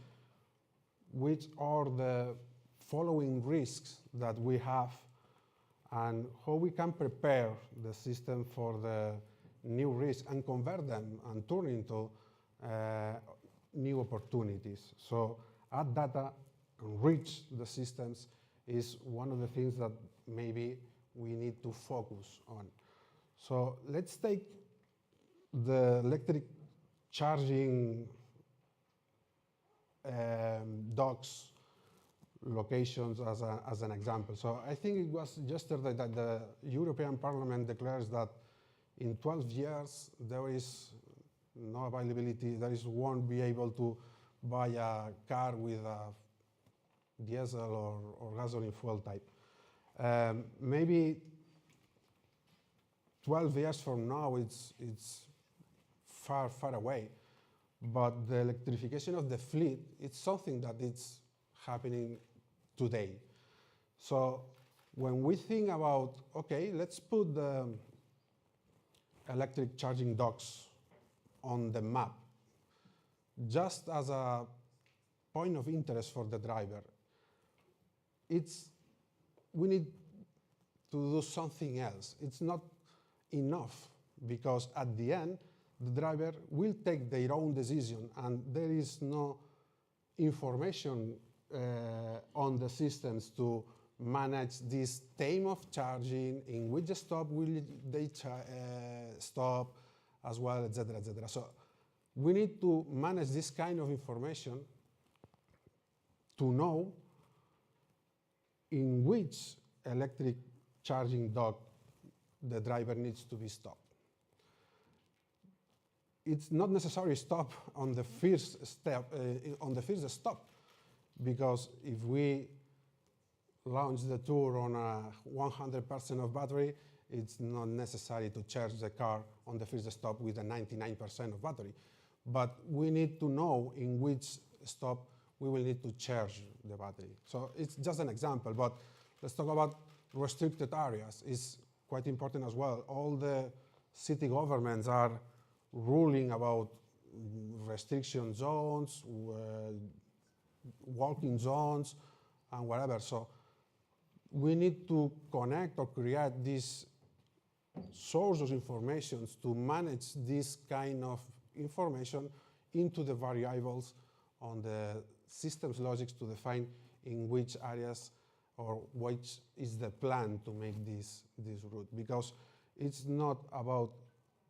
which are the following risks that we have and how we can prepare the system for the new risks and convert them and turn into new opportunities. So add data, enrich the systems is one of the things that maybe we need to focus on. So let's take the electric charging docks locations as an example. So I think it was yesterday that the European Parliament declares that in 12 years there is no availability, won't be able to buy a car with a diesel or gasoline fuel type. Maybe 12 years from now it's far away, but the electrification of the fleet, it's something that it's happening today. So when we think about, okay, let's put the electric charging docks on the map, just as a point of interest for the driver, we need to do something else. It's not enough, because at the end, the driver will take their own decision, and there is no information on the systems to manage this time of charging, in which stop will they stop, as well, etc., etc. So we need to manage this kind of information to know in which electric charging dock the driver needs to be stopped. It's not necessarily stop on the first step, on the first stop, because if we launch the tour on a 100% of battery, it's not necessary to charge the car on the first stop with a 99% of battery. But we need to know in which stop we will need to charge the battery. So it's just an example, but let's talk about restricted areas. It's quite important as well. All the city governments are ruling about restriction zones, walking zones, and whatever. So we need to connect or create these sources of information to manage this kind of information into the variables on the systems logics to define in which areas or which is the plan to make this route. Because it's not about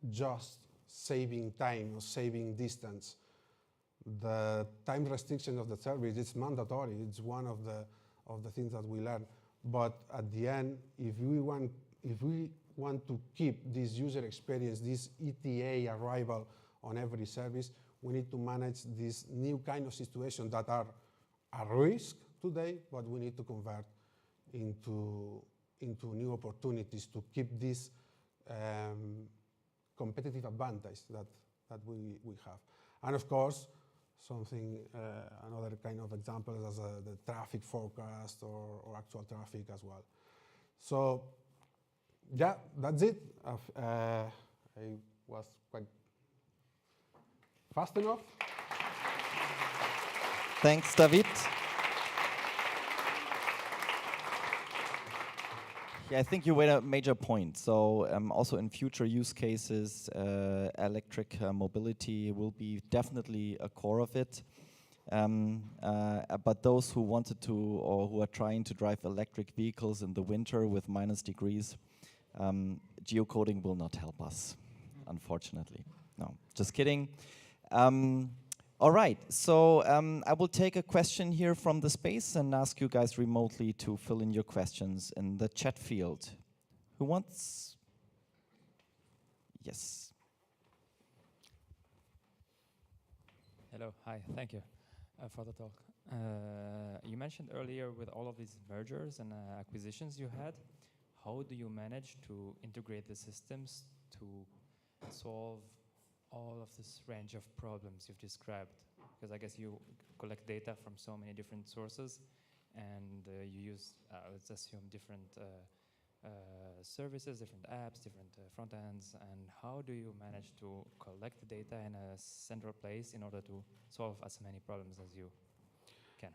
just saving time or saving distance. The time restriction of the service is mandatory. It's one of the things that we learn. But at the end, if we want to keep this user experience, this ETA arrival on every service, we need to manage this new kind of situations that are a risk today, but we need to convert into new opportunities to keep this competitive advantage that we have. And of course, another kind of example is the traffic forecast or actual traffic as well. So yeah, that's it. I was quite fast enough. Thanks, David. Yeah, I think you made a major point. So also in future use cases, electric mobility will be definitely a core of it. But those who wanted to or who are trying to drive electric vehicles in the winter with -degrees, geocoding will not help us, unfortunately. No, just kidding. All right, so I will take a question here from the space and ask you guys remotely to fill in your questions in the chat field. Who wants? Yes. Hello, hi, thank you for the talk. You mentioned earlier with all of these mergers and acquisitions you had, how do you manage to integrate the systems to solve all of this range of problems you've described? Because I guess you collect data from so many different sources and you use, let's assume, different services, different apps, different front ends, and how do you manage to collect the data in a central place in order to solve as many problems as you can?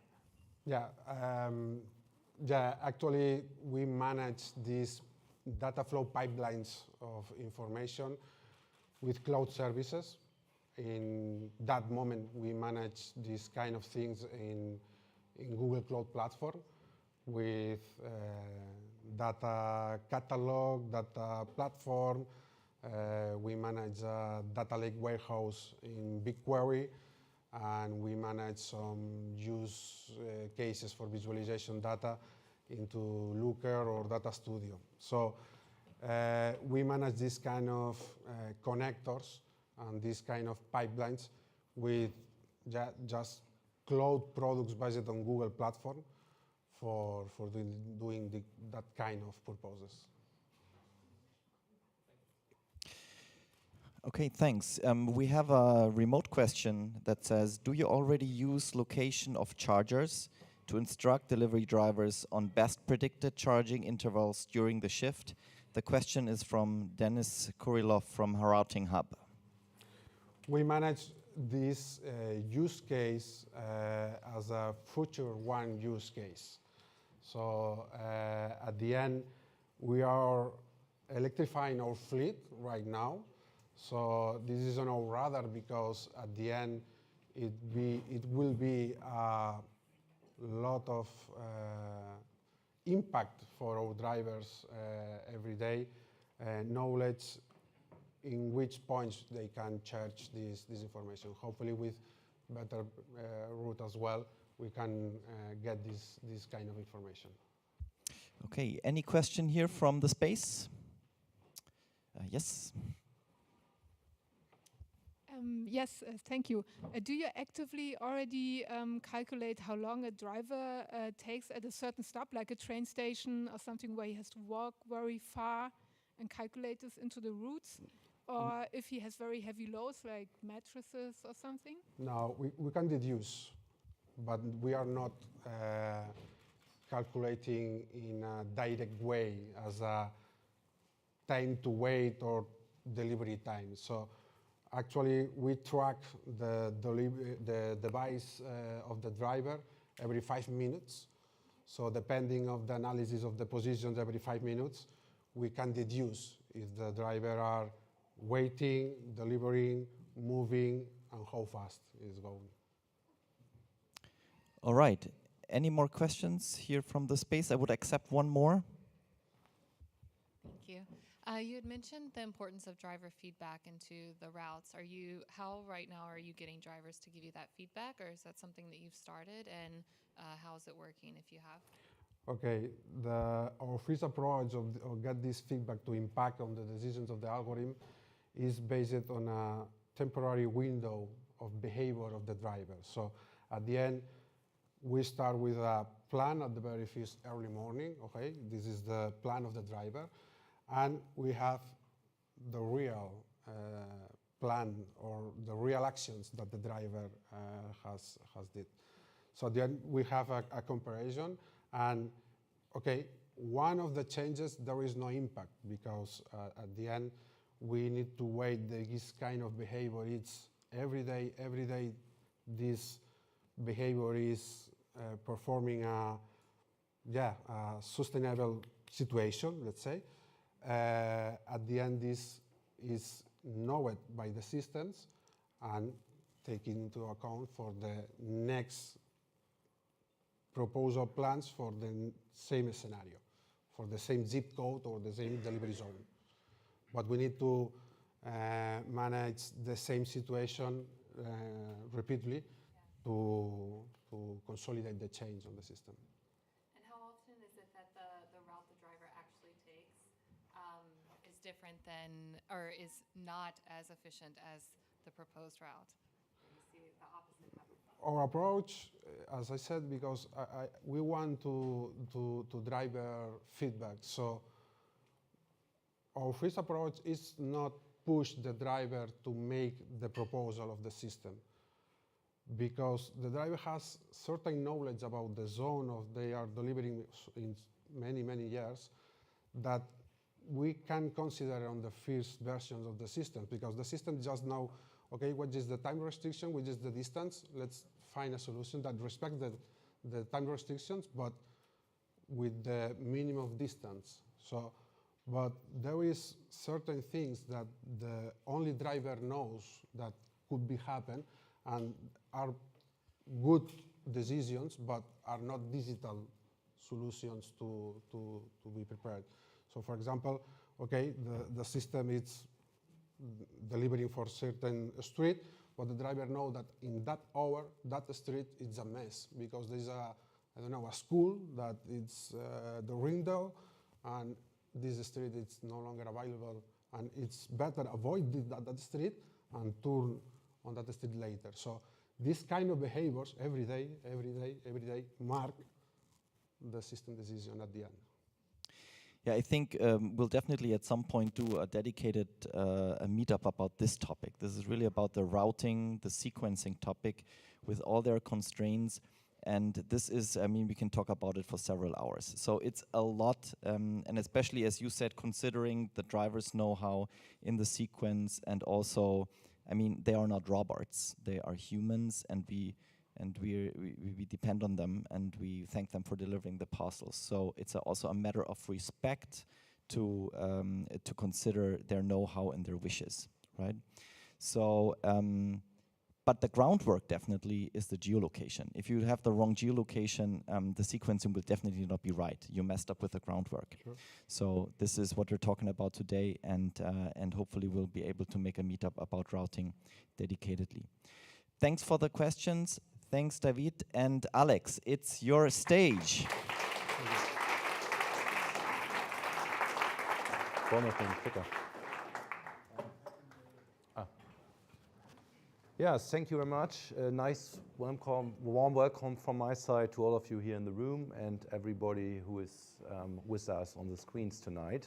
Yeah, actually we manage these data flow pipelines of information with cloud services. In that moment, we manage these kind of things in Google Cloud Platform with data catalog, data platform. We manage a data lake warehouse in BigQuery, and we manage some use cases for visualization data into Looker or Data Studio. So we manage this kind of connectors and these kind of pipelines with just cloud products based on Google platform for doing that kind of purposes. Okay, thanks. We have a remote question that says, do you already use location of chargers to instruct delivery drivers on best predicted charging intervals during the shift? The question is from Dennis Kurilov from Routing Hub. We manage this use case as a future one use case. So at the end, we are electrifying our fleet right now. So this is on our radar because at the end, it will be a lot of impact for our drivers every day, knowledge in which points they can charge this information. Hopefully with better route as well, we can get this kind of information. Okay, any question here from the space? Yes. Yes, thank you. Do you actively already calculate how long a driver takes at a certain stop, like a train station or something where he has to walk very far and calculate this into the routes? Or if he has very heavy loads, like mattresses or something? No, we can deduce, but we are not calculating in a direct way as a time to wait or delivery time. So actually, we track the device of the driver every 5 minutes. So depending on the analysis of the positions every 5 minutes, we can deduce if the driver are waiting, delivering, moving, and how fast it's going. All right. Any more questions here from the space? I would accept one more. Thank you. You had mentioned the importance of driver feedback into the routes. How right now are you getting drivers to give you that feedback, or is that something that you've started, and how is it working if you have? Okay, our first approach of get this feedback to impact on the decisions of the algorithm is based on a temporary window of behavior of the driver. So at the end, we start with a plan at the very first early morning, okay? This is the plan of the driver. And we have the real plan or the real actions that the driver has did. So then we have a comparison, and okay, one of the changes, there is no impact because at the end, we need to wait. This kind of behavior, it's every day, this behavior is performing a sustainable situation, let's say. At the end, this is known by the systems and taken into account for the next proposal plans for the same scenario, for the same zip code or the same delivery zone. But we need to manage the same situation repeatedly to consolidate the change on the system. And how often is it that the route the driver actually takes is different than, or is not as efficient as the proposed route? You see the opposite happen. Our approach, as I said, because we want to driver feedback. So our first approach is not push the driver to make the proposal of the system, because the driver has certain knowledge about the zone of they are delivering in many years that we can consider on the first versions of the system, because the system just know, okay, what is the time restriction, which is the distance, let's find a solution that respects the time restrictions, but with the minimum distance. So, but there is certain things that the only driver knows that could be happen and are good decisions, but are not digital solutions to be prepared. So for example, okay, the system is delivering for certain street, but the driver know that in that hour, that street is a mess because there's I don't know, a school that it's the window, and this street is no longer available, and it's better avoid that street and turn on that street later. So this kind of behaviors every day mark the system decision at the end. Yeah, I think we'll definitely at some point do a dedicated a meetup about this topic. This is really about the routing, the sequencing topic with all their constraints. And this is, I mean, we can talk about it for several hours. So it's a lot, and especially as you said, considering the driver's know-how in the sequence, and also, I mean, they are not robots; they are humans, and we depend on them, and we thank them for delivering the parcels. So it's also a matter of respect to consider their know-how and their wishes, right? So. But the groundwork definitely is the geolocation. If you have the wrong geolocation, the sequencing will definitely not be right. You messed up with the groundwork. Sure. So this is what we're talking about today, and hopefully we'll be able to make a meetup about routing dedicatedly. Thanks for the questions. Thanks, David. And Alex, it's your stage. One of them, quicker. Yes, thank you very much. A nice warm welcome from my side to all of you here in the room and everybody who is with us on the screens tonight.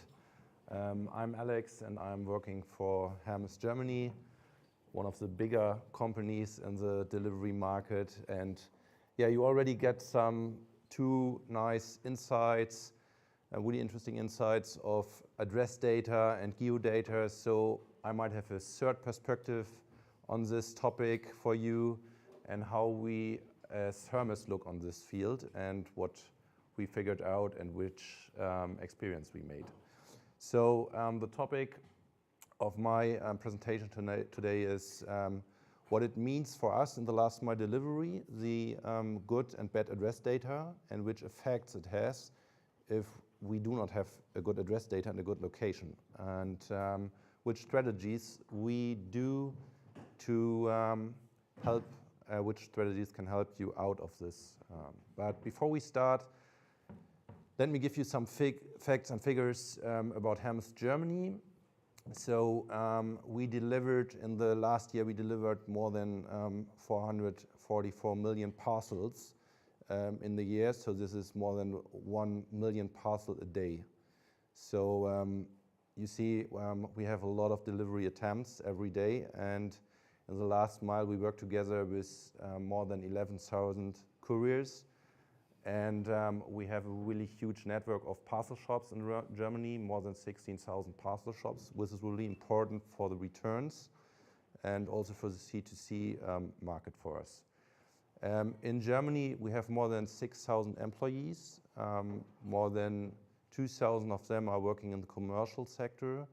I'm Alex, and I'm working for Hermes Germany, one of the bigger companies in the delivery market. And yeah, you already get two nice insights, really interesting insights of address data and geodata. So I might have a third perspective on this topic for you, and how we as Hermes look on this field and what we figured out and which experience we made. So the topic of my presentation today is what it means for us in the last mile delivery, the good and bad address data, and which effects it has if we do not have a good address data and a good location, and which strategies we do to help, which strategies can help you out of this. But before we start, let me give you some facts and figures about Hermes Germany. So we delivered, in the last year, we delivered more than 444 million parcels in the year. So this is more than 1 million parcels a day. So you see, we have a lot of delivery attempts every day, and in the last mile, we work together with more than 11,000 couriers, and we have a really huge network of parcel shops in Germany, more than 16,000 parcel shops, which is really important for the returns and also for the C2C market for us. In Germany, we have more than 6,000 employees, more than 2,000 of them are working in the commercial sector.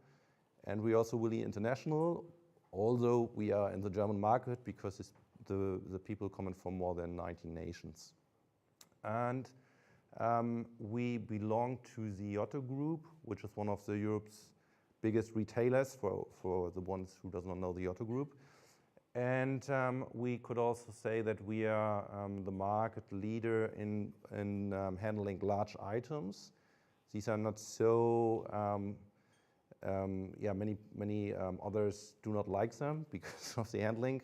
And we're also really international, although we are in the German market because the people coming from more than 90 nations. And we belong to the Otto Group, which is one of the Europe's biggest retailers for the ones who does not know the Otto Group. And we could also say that we are the market leader in handling large items. These are not so, many others do not like them because of the handling.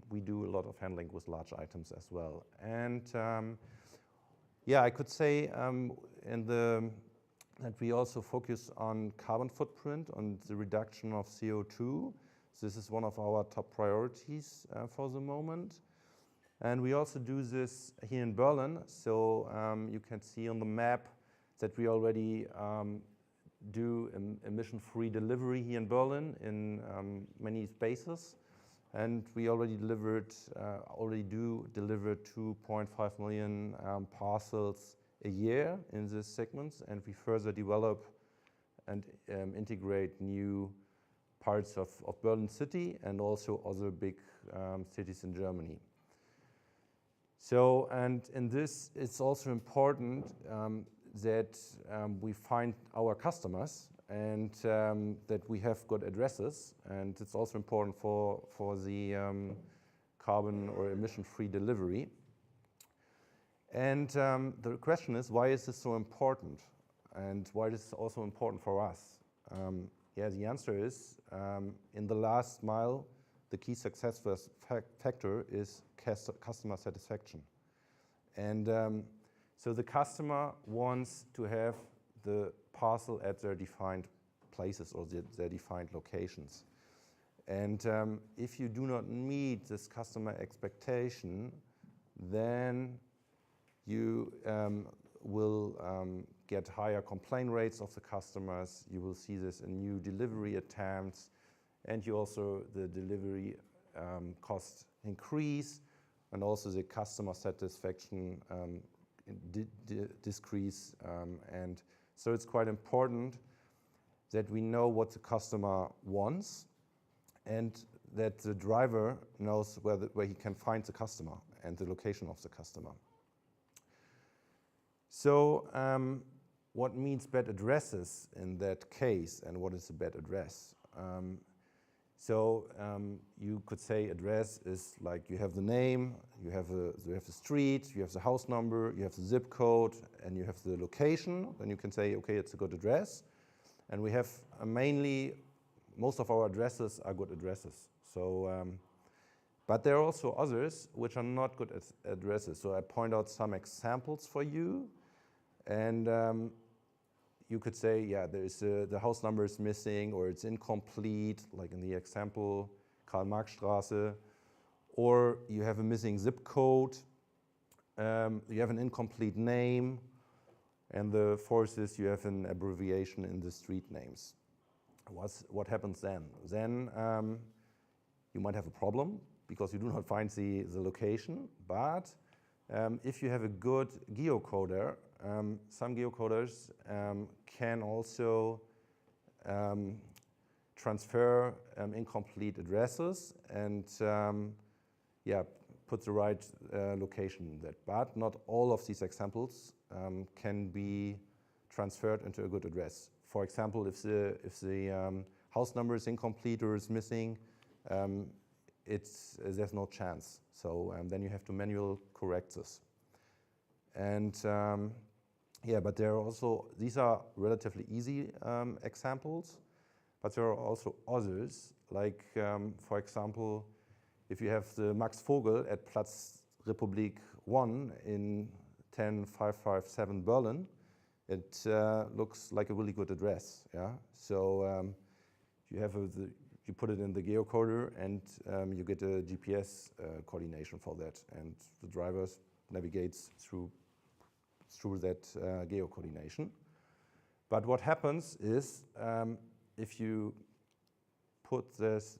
We do a lot of handling with large items as well. And I could say that we also focus on carbon footprint, on the reduction of CO2. This is one of our top priorities for the moment. And we also do this here in Berlin. So you can see on the map that we already do emission-free delivery here in Berlin in many spaces. And we already deliver 2.5 million parcels a year in these segments. And we further develop and integrate new parts of Berlin city and also other big cities in Germany. So, and in this, it's also important that we find our customers and that we have good addresses. And it's also important for the carbon or emission-free delivery. And the question is, why is this so important? And why is this also important for us? The answer is, in the last mile, the key success factor is customer satisfaction. And so the customer wants to have the parcel at their defined places or their defined locations. And if you do not meet this customer expectation, then you will get higher complaint rates of the customers. You will see this in new delivery attempts, and the delivery costs increase, and also the customer satisfaction decrease. And so it's quite important that we know what the customer wants, and that the driver knows where he can find the customer and the location of the customer. So what means bad addresses in that case, and what is a bad address? You could say address is like you have the name, you have the street, you have the house number, you have the zip code, and you have the location. Then you can say, okay, it's a good address. And we have most of our addresses are good addresses. So, but there are also others which are not good addresses. So I point out some examples for you. And you could say, the house number is missing, or it's incomplete, like in the example, Karl-Marx-Straße, or you have a missing zip code, you have an incomplete name, and the fourth is you have an abbreviation in the street names. What happens then? Then you might have a problem because you do not find the location, but if you have a good geocoder, some geocoders can also transfer incomplete addresses and put the right location in that. But not all of these examples can be transferred into a good address. For example, if the house number is incomplete or is missing, there's no chance. So then you have to manually correct this. And but there are also, these are relatively easy examples, but there are also others, like for example, if you have the Max Vogel at Platz Republik 1 in 10557 Berlin, it looks like a really good address. Yeah, so you put it in the geocoder, and you get a GPS coordination for that, and the driver navigates through that geo-coordination. But what happens is, if you put this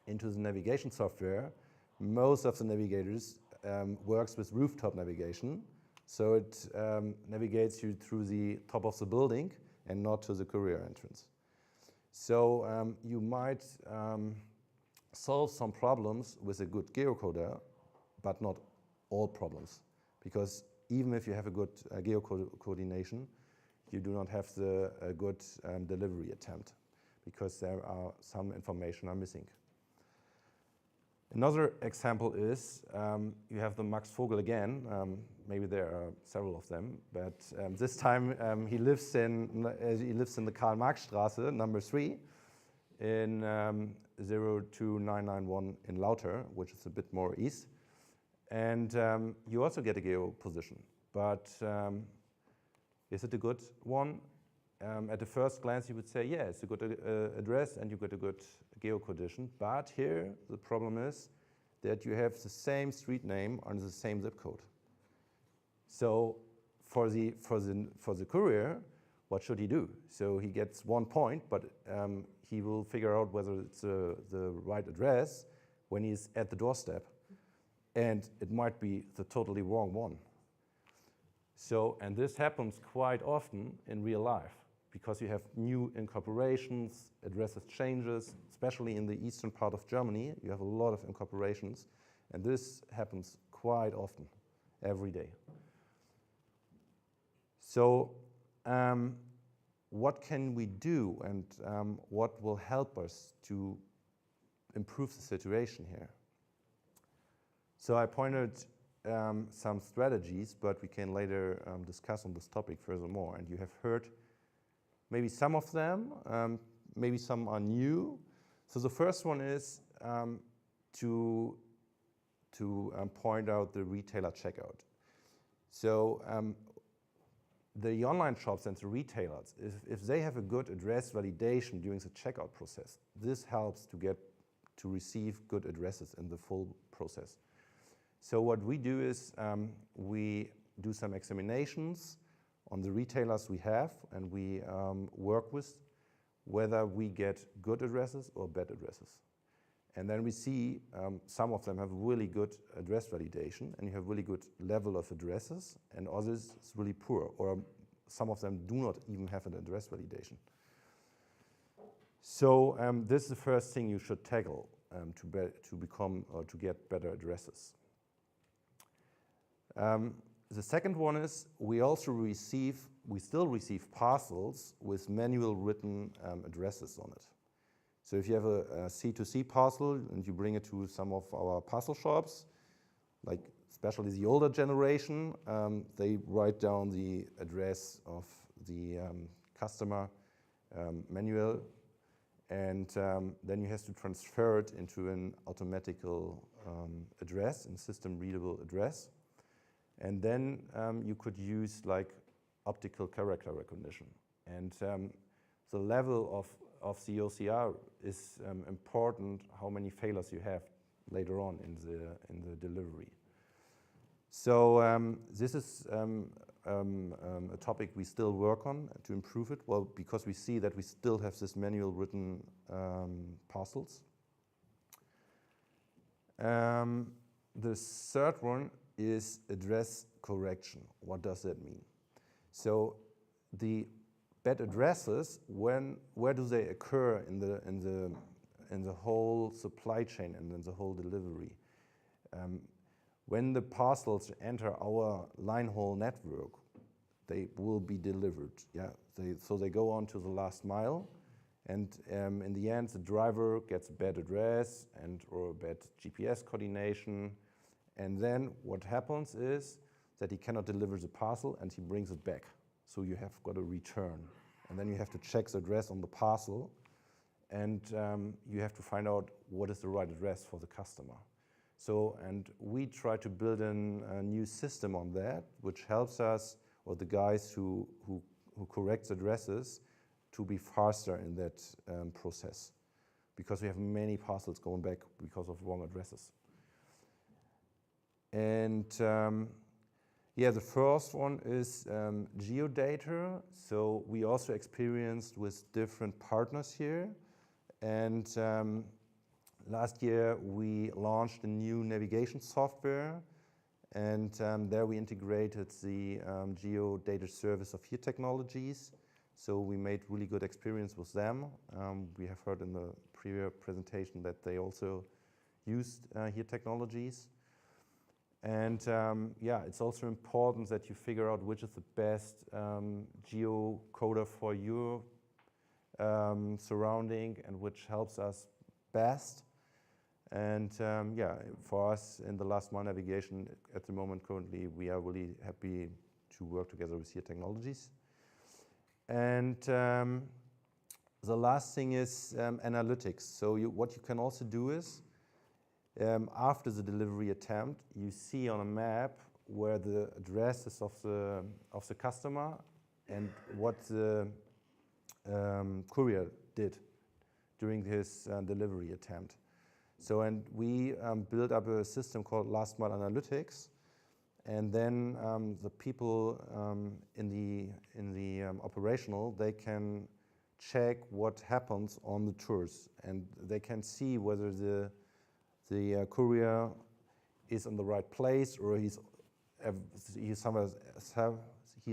into the navigation software, most of the navigators works with rooftop navigation, So it navigates you through the top of the building and not to the courier entrance. So you might solve some problems with a good geocoder, but not all problems. Because even if you have a good geo-coordination, you do not have a good delivery attempt, because there are some information are missing. Another example is you have the Max Vogel again. Maybe there are several of them, but this time he lives in the Karl Marx Straße, number 3, in 02991 in Lauter, which is a bit more east. And you also get a geo position, but is it a good one? At the first glance, you would say, yeah, it's a good address and you get a good geo-condition. But here, the problem is that you have the same street name under the same zip code. So for the courier, what should he do? So he gets 1 point, but he will figure out whether it's the right address when he's at the doorstep. And it might be the totally wrong one. So, and this happens quite often in real life, because you have new incorporations, addresses changes, especially in the eastern part of Germany, you have a lot of incorporations, and this happens quite often, every day. So, what can we do, and what will help us to improve the situation here? So I pointed some strategies, but we can later discuss on this topic furthermore. And you have heard maybe some of them, maybe some are new. So the first one is to point out the retailer checkout. So the online shops and the retailers, if they have a good address validation during the checkout process, this helps to receive good addresses in the full process. So what we do is we do some examinations on the retailers we have, and we work with whether we get good addresses or bad addresses. And then we see some of them have really good address validation, and you have really good level of addresses, and others is really poor, or some of them do not even have an address validation. So this is the first thing you should tackle to become or to get better addresses. The second one is we still receive parcels with manual written addresses on it. So if you have a C2C parcel and you bring it to some of our parcel shops, like especially the older generation, they write down the address of the customer manual, and then you have to transfer it into an automatical address, a system readable address. And then you could use like optical character recognition. And the level of the OCR is important, how many failures you have later on in the delivery. So this is a topic we still work on to improve it, well, because we see that we still have this manual written parcels. The third one is address correction. What does that mean? So the bad addresses, where do they occur in the whole supply chain and in the whole delivery? When the parcels enter our line haul network, they will be delivered. Yeah, so they go on to the last mile, and in the end, the driver gets a bad address or a bad GPS coordination. And then what happens is that he cannot deliver the parcel and he brings it back. So you have got a return. And then you have to check the address on the parcel, and you have to find out what is the right address for the customer. So, and we try to build a new system on that, which helps us, or the guys who correct addresses, to be faster in that process. Because we have many parcels going back because of wrong addresses. And yeah, the first one is geodata. So we also experienced with different partners here. And last year we launched a new navigation software And there we integrated the geo data service of here technologies. So we made really good experience with them. We have heard in the previous presentation that they also used here technologies. And yeah, it's also important that you figure out which is the best geocoder for your surrounding and which helps us best. And yeah, for us in the last mile navigation at the moment currently, we are really happy to work together with here technologies. And the last thing is analytics. So what you can also do is, after the delivery attempt, you see on a map where the address is of the customer and what the courier did during his delivery attempt. So, and we built up a system called Last Mile Analytics, and then the people in the operational, they can check what happens on the tours, and they can see whether the courier is in the right place or he's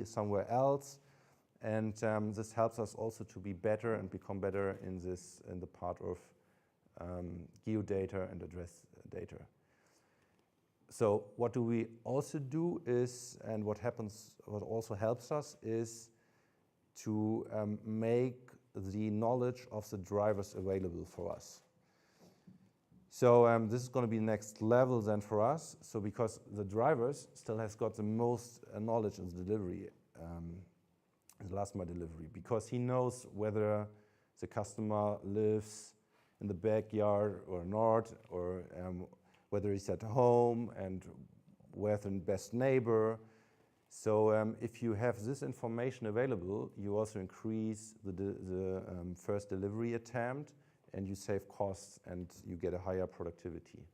somewhere else, and this helps us also to be better and become better in the part of geodata and address data. So what do we also do is, and what also helps us is to make the knowledge of the drivers available for us. So this is going to be the next level then for us. So because the drivers still has got the most knowledge in the delivery, the last mile delivery, because he knows whether the customer lives in the backyard or not, or whether he's at home and where's the best neighbor. So if you have this information available, you also increase the first delivery attempt, and you save costs and you get a higher productivity.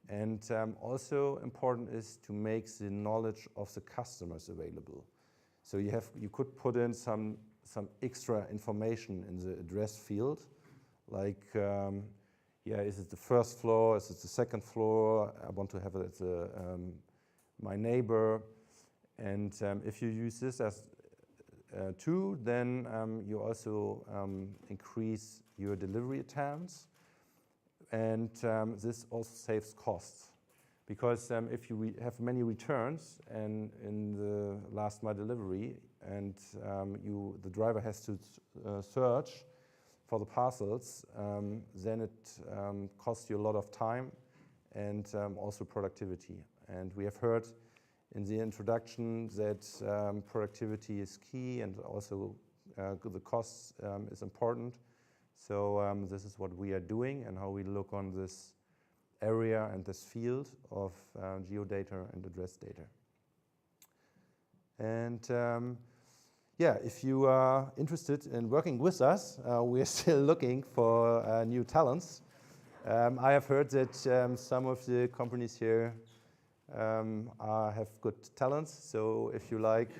And also important is to make the knowledge of the customers available. So you could put in some extra information in the address field, like yeah, is it the first floor? Is it the second floor? I want to have it at my neighbor. And if you use this as tool, then you also increase your delivery attempts. And this also saves costs. Because if you have many returns and in the last mile delivery, and the driver has to search for the parcels, then it costs you a lot of time and also productivity. And we have heard in the introduction that productivity is key, and also the costs is important. So this is what we are doing and how we look on this area and this field of geodata and address data. And yeah, if you are interested in working with us, we are still looking for new talents. I have heard that some of the companies here have good talents, so if you like,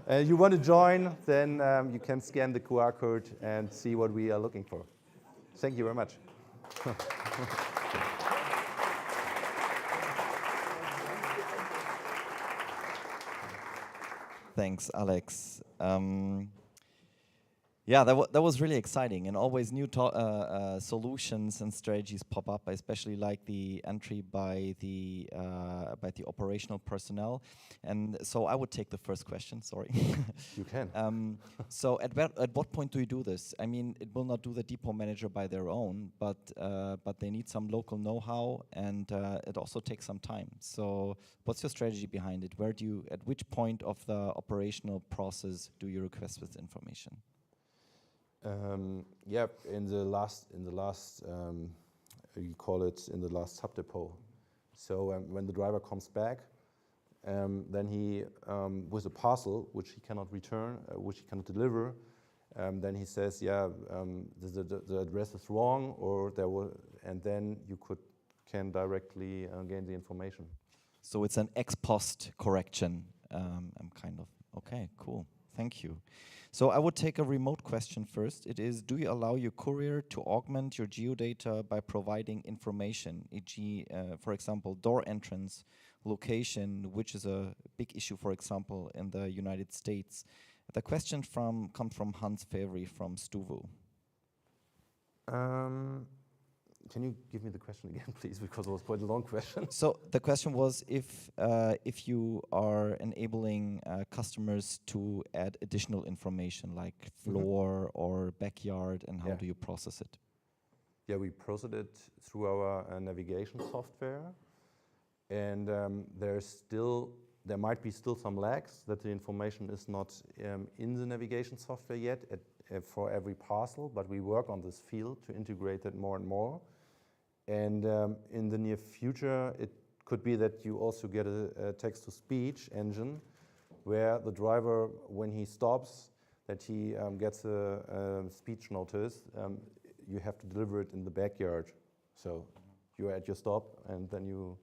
you want to join, then you can scan the QR code and see what we are looking for. Thank you very much. Thanks, Alex. Yeah, that was really exciting, and always new solutions and strategies pop up. I especially like the entry by the operational personnel, and so I would take the first question. Sorry. You can. So at what point do you do this? I mean, it will not do the depot manager by their own, but they need some local know-how, and it also takes some time. So what's your strategy behind it? At which point of the operational process do you request this information? Yeah, in the last, you call it in the last sub depot. So when the driver comes back, then he, with a parcel which he cannot return, which he cannot deliver, then he says, yeah, the address is wrong, or and then you can directly gain the information. So it's an ex post correction. I'm kind of okay, cool. Thank you. So I would take a remote question first. It is, do you allow your courier to augment your geodata by providing information, e.g., for example, door entrance, location, which is a big issue, for example, in the United States? The question comes from Hans Favre from Stuvo. Can you give me the question again, please? Because it was quite a long question. So the question was if you are enabling customers to add additional information like floor or backyard, and how do you process it? Yeah, we process it through our navigation software, and there might be still some lags that the information is not in the navigation software yet for every parcel, but we work on this field to integrate it more and more. And in the near future, it could be that you also get a text-to-speech engine where the driver, when he stops, that he gets a speech notice. You have to deliver it in the backyard. So you're at your stop, and then you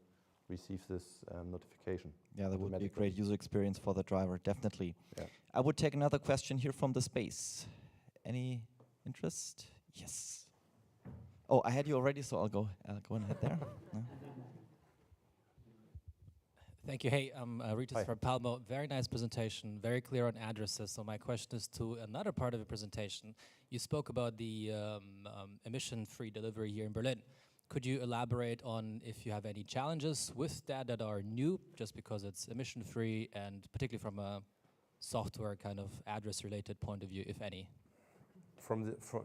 receive this notification. Yeah, that would be a great user experience for the driver, definitely. Yeah. I would take another question here from the space. Any interest? Yes. Oh, I had you already, so I'll go ahead there. No? Thank you. Hey, I'm Ritus from Palmo. Very nice presentation, very clear on addresses. So my question is to another part of the presentation. You spoke about the emission-free delivery here in Berlin. Could you elaborate on if you have any challenges with that are new, just because it's emission-free, and particularly from a software kind of address-related point of view, if any?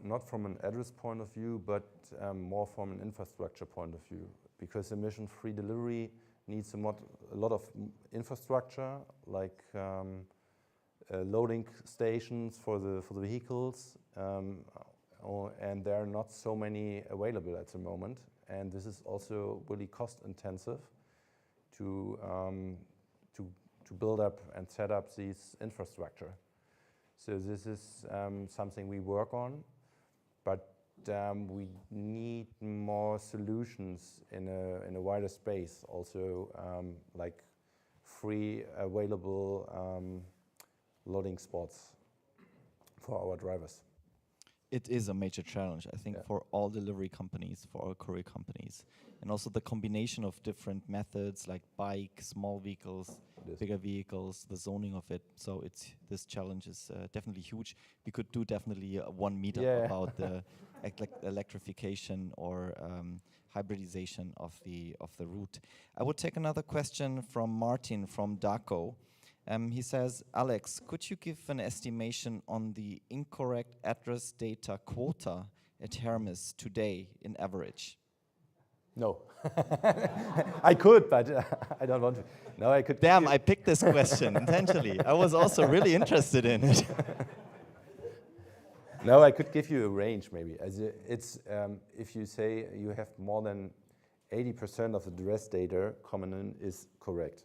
Not from an address point of view, but more from an infrastructure point of view, because emission-free delivery needs a lot of infrastructure, like loading stations for the vehicles, and there are not so many available at the moment. And this is also really cost-intensive to build up and set up these infrastructure. So this is something we work on, but we need more solutions in a wider space. Also, like free available loading spots for our drivers. It is a major challenge, I think, for all delivery companies, for all courier companies. And also the combination of different methods like bike, small vehicles, bigger vehicles, the zoning of it. So this challenge is definitely huge. We could do definitely one meetup about the electrification or hybridization of the route. I would take another question from Martin from Daco. He says, Alex, could you give an estimation on the incorrect address data quota at Hermes today in average? No. I could, but I don't want to. No, I could. Damn, I picked this question intentionally. I was also really interested in it. No, I could give you a range maybe. It's if you say you have more than 80% of the address data coming in is correct.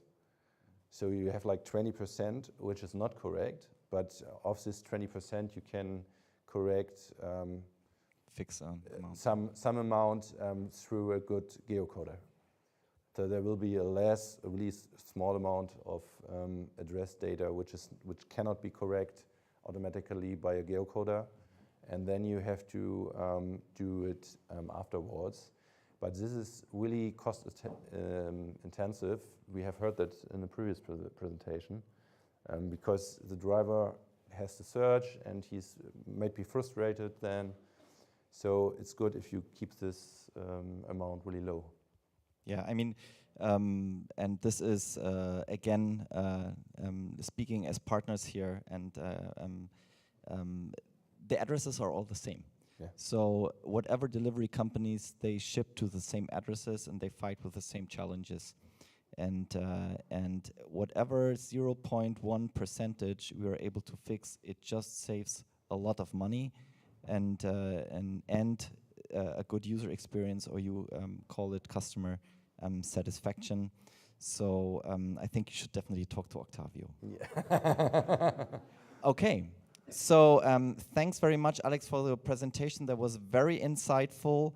So you have like 20%, which is not correct, but of this 20%, you can correct fix some amount through a good geocoder. So there will be a really small amount of address data which cannot be correct automatically by a geocoder, and then you have to do it afterwards. But this is really cost intensive. We have heard that in the previous presentation, because the driver has to search and he's might be frustrated then. So it's good if you keep this amount really low. Yeah, I mean, and this is again speaking as partners here, and the addresses are all the same. Yeah. So whatever delivery companies, they ship to the same addresses and they fight with the same challenges. And whatever 0.1% we are able to fix, it just saves a lot of money and a good user experience, or you call it customer satisfaction. So I think you should definitely talk to Octavio. Yeah. Okay. So thanks very much, Alex, for the presentation. That was very insightful.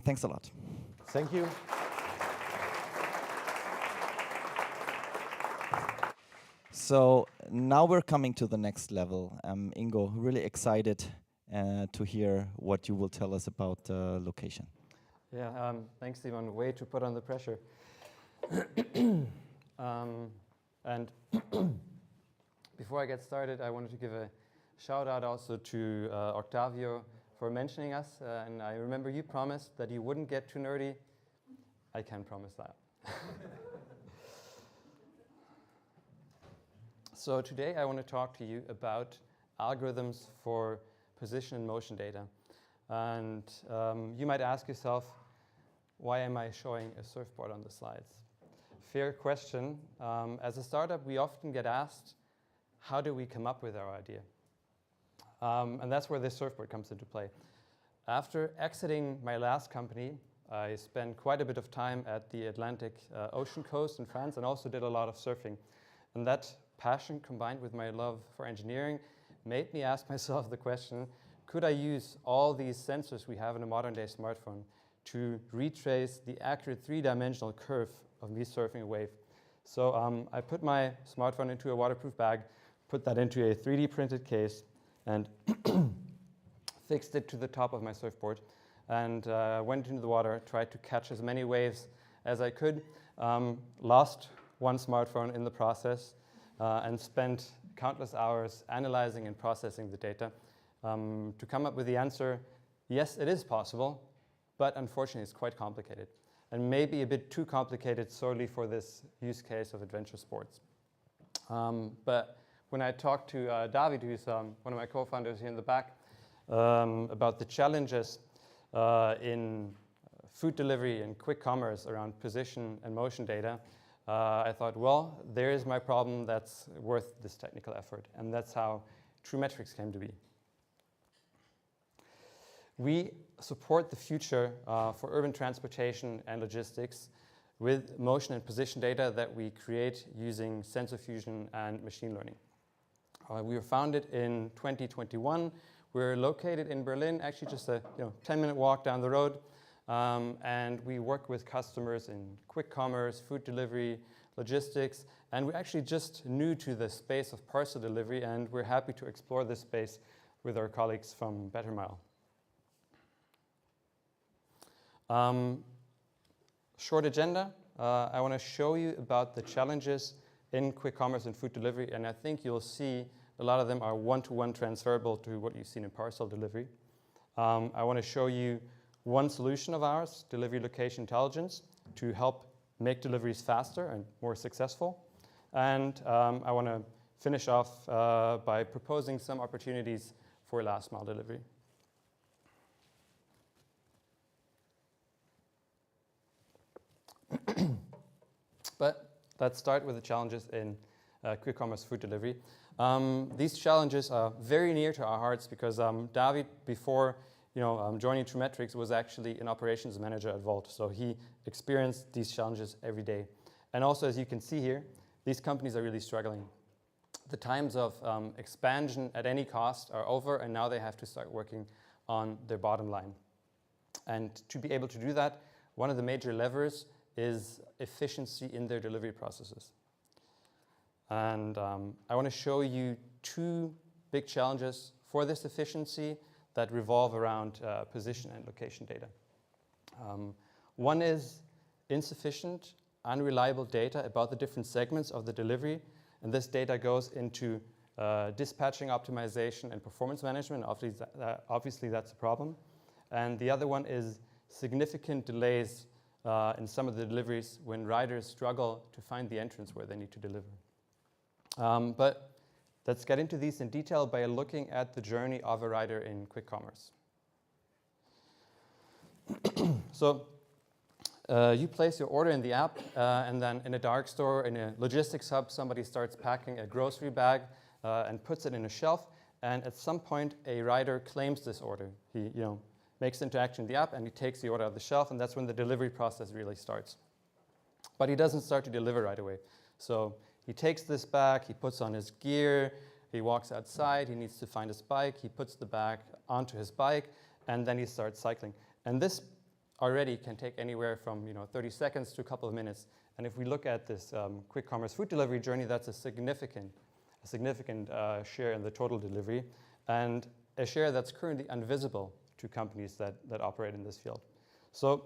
Thanks a lot. Thank you. So now we're coming to the next level. Ingo, really excited to hear what you will tell us about location. Yeah, thanks, Simon. Way to put on the pressure. And before I get started, I wanted to give a shout out also to Octavio for mentioning us. And I remember you promised that you wouldn't get too nerdy. I can promise that. So today I want to talk to you about algorithms for position and motion data. And you might ask yourself, why am I showing a surfboard on the slides? Fair question. As a startup, we often get asked, how do we come up with our idea? And that's where this surfboard comes into play. After exiting my last company, I spent quite a bit of time at the Atlantic Ocean coast in France and also did a lot of surfing. And that passion combined with my love for engineering made me ask myself the question, could I use all these sensors we have in a modern day smartphone to retrace the accurate three-dimensional curve of me surfing a wave? So I put my smartphone into a waterproof bag, put that into a 3D printed case, and fixed it to the top of my surfboard, and went into the water, tried to catch as many waves as I could, lost one smartphone in the process, and spent countless hours analyzing and processing the data to come up with the answer, yes, it is possible, but unfortunately it's quite complicated, and maybe a bit too complicated solely for this use case of adventure sports. But when I talked to David, who's one of my co-founders here in the back, about the challenges in food delivery and quick commerce around position and motion data, I thought, well, there is my problem that's worth this technical effort. And that's how TrueMetrics came to be. We support the future for urban transportation and logistics with motion and position data that we create using sensor fusion and machine learning. We were founded in 2021. We're located in Berlin, actually just a 10-minute walk down the road. And we work with customers in quick commerce, food delivery, logistics. And we're actually just new to the space of parcel delivery, and we're happy to explore this space with our colleagues from Bettermile. Short agenda. I want to show you about the challenges in quick commerce and food delivery, and I think you'll see a lot of them are one-to-one transferable to what you've seen in parcel delivery. I want to show you one solution of ours, delivery location intelligence, to help make deliveries faster and more successful. And I want to finish off by proposing some opportunities for last mile delivery. But let's start with the challenges in quick commerce food delivery. These challenges are very near to our hearts because David, before joining TrueMetrics, was actually an operations manager at Volt. So he experienced these challenges every day. And also, as you can see here, these companies are really struggling. The times of expansion at any cost are over, and now they have to start working on their bottom line. And to be able to do that, one of the major levers is efficiency in their delivery processes. And I want to show you two big challenges for this efficiency that revolve around position and location data. One is insufficient, unreliable data about the different segments of the delivery, and this data goes into dispatching optimization and performance management. Obviously, that's a problem. And the other one is significant delays in some of the deliveries when riders struggle to find the entrance where they need to deliver. But let's get into these in detail by looking at the journey of a rider in quick commerce. So you place your order in the app, and then in a dark store, in a logistics hub, somebody starts packing a grocery bag and puts it in a shelf. And at some point, a rider claims this order. He makes interaction in the app, and he takes the order off the shelf, and that's when the delivery process really starts. But he doesn't start to deliver right away. So he takes this bag, he puts on his gear, he walks outside, he needs to find his bike, he puts the bag onto his bike, and then he starts cycling. And this already can take anywhere from 30 seconds to a couple of minutes. And if we look at this quick commerce food delivery journey, that's a significant share in the total delivery, and a share that's currently invisible to companies that operate in this field. So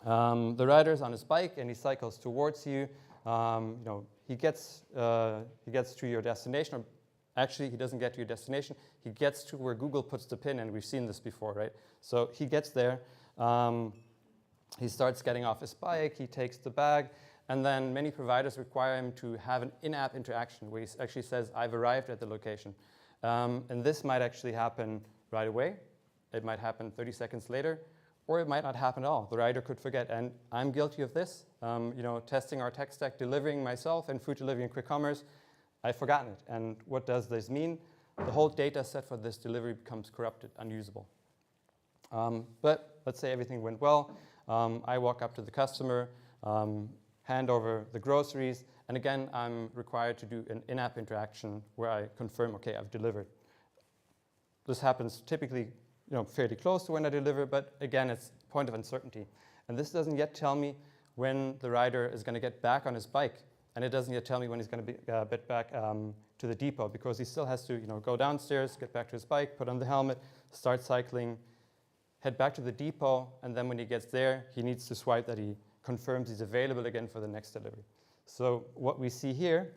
the rider's on his bike and he cycles towards you. He gets to your destination, or actually he doesn't get to your destination. He gets to where Google puts the pin, and we've seen this before, right? So he gets there. He starts getting off his bike. He takes the bag. And then many providers require him to have an in-app interaction where he actually says, I've arrived at the location. And this might actually happen right away. It might happen 30 seconds later, or it might not happen at all. The rider could forget. And I'm guilty of this. Testing our tech stack, delivering myself and food delivery and quick commerce, I've forgotten it. And what does this mean? The whole data set for this delivery becomes corrupted, unusable. But let's say everything went well. I walk up to the customer, hand over the groceries, and again, I'm required to do an in-app interaction where I confirm, okay, I've delivered. This happens typically, fairly close to when I deliver, but again, it's a point of uncertainty. And this doesn't yet tell me when the rider is going to get back on his bike, and it doesn't yet tell me when he's going to get back to the depot, because he still has to, go downstairs, get back to his bike, put on the helmet, start cycling, head back to the depot, and then when he gets there, he needs to swipe that he confirms he's available again for the next delivery. So what we see here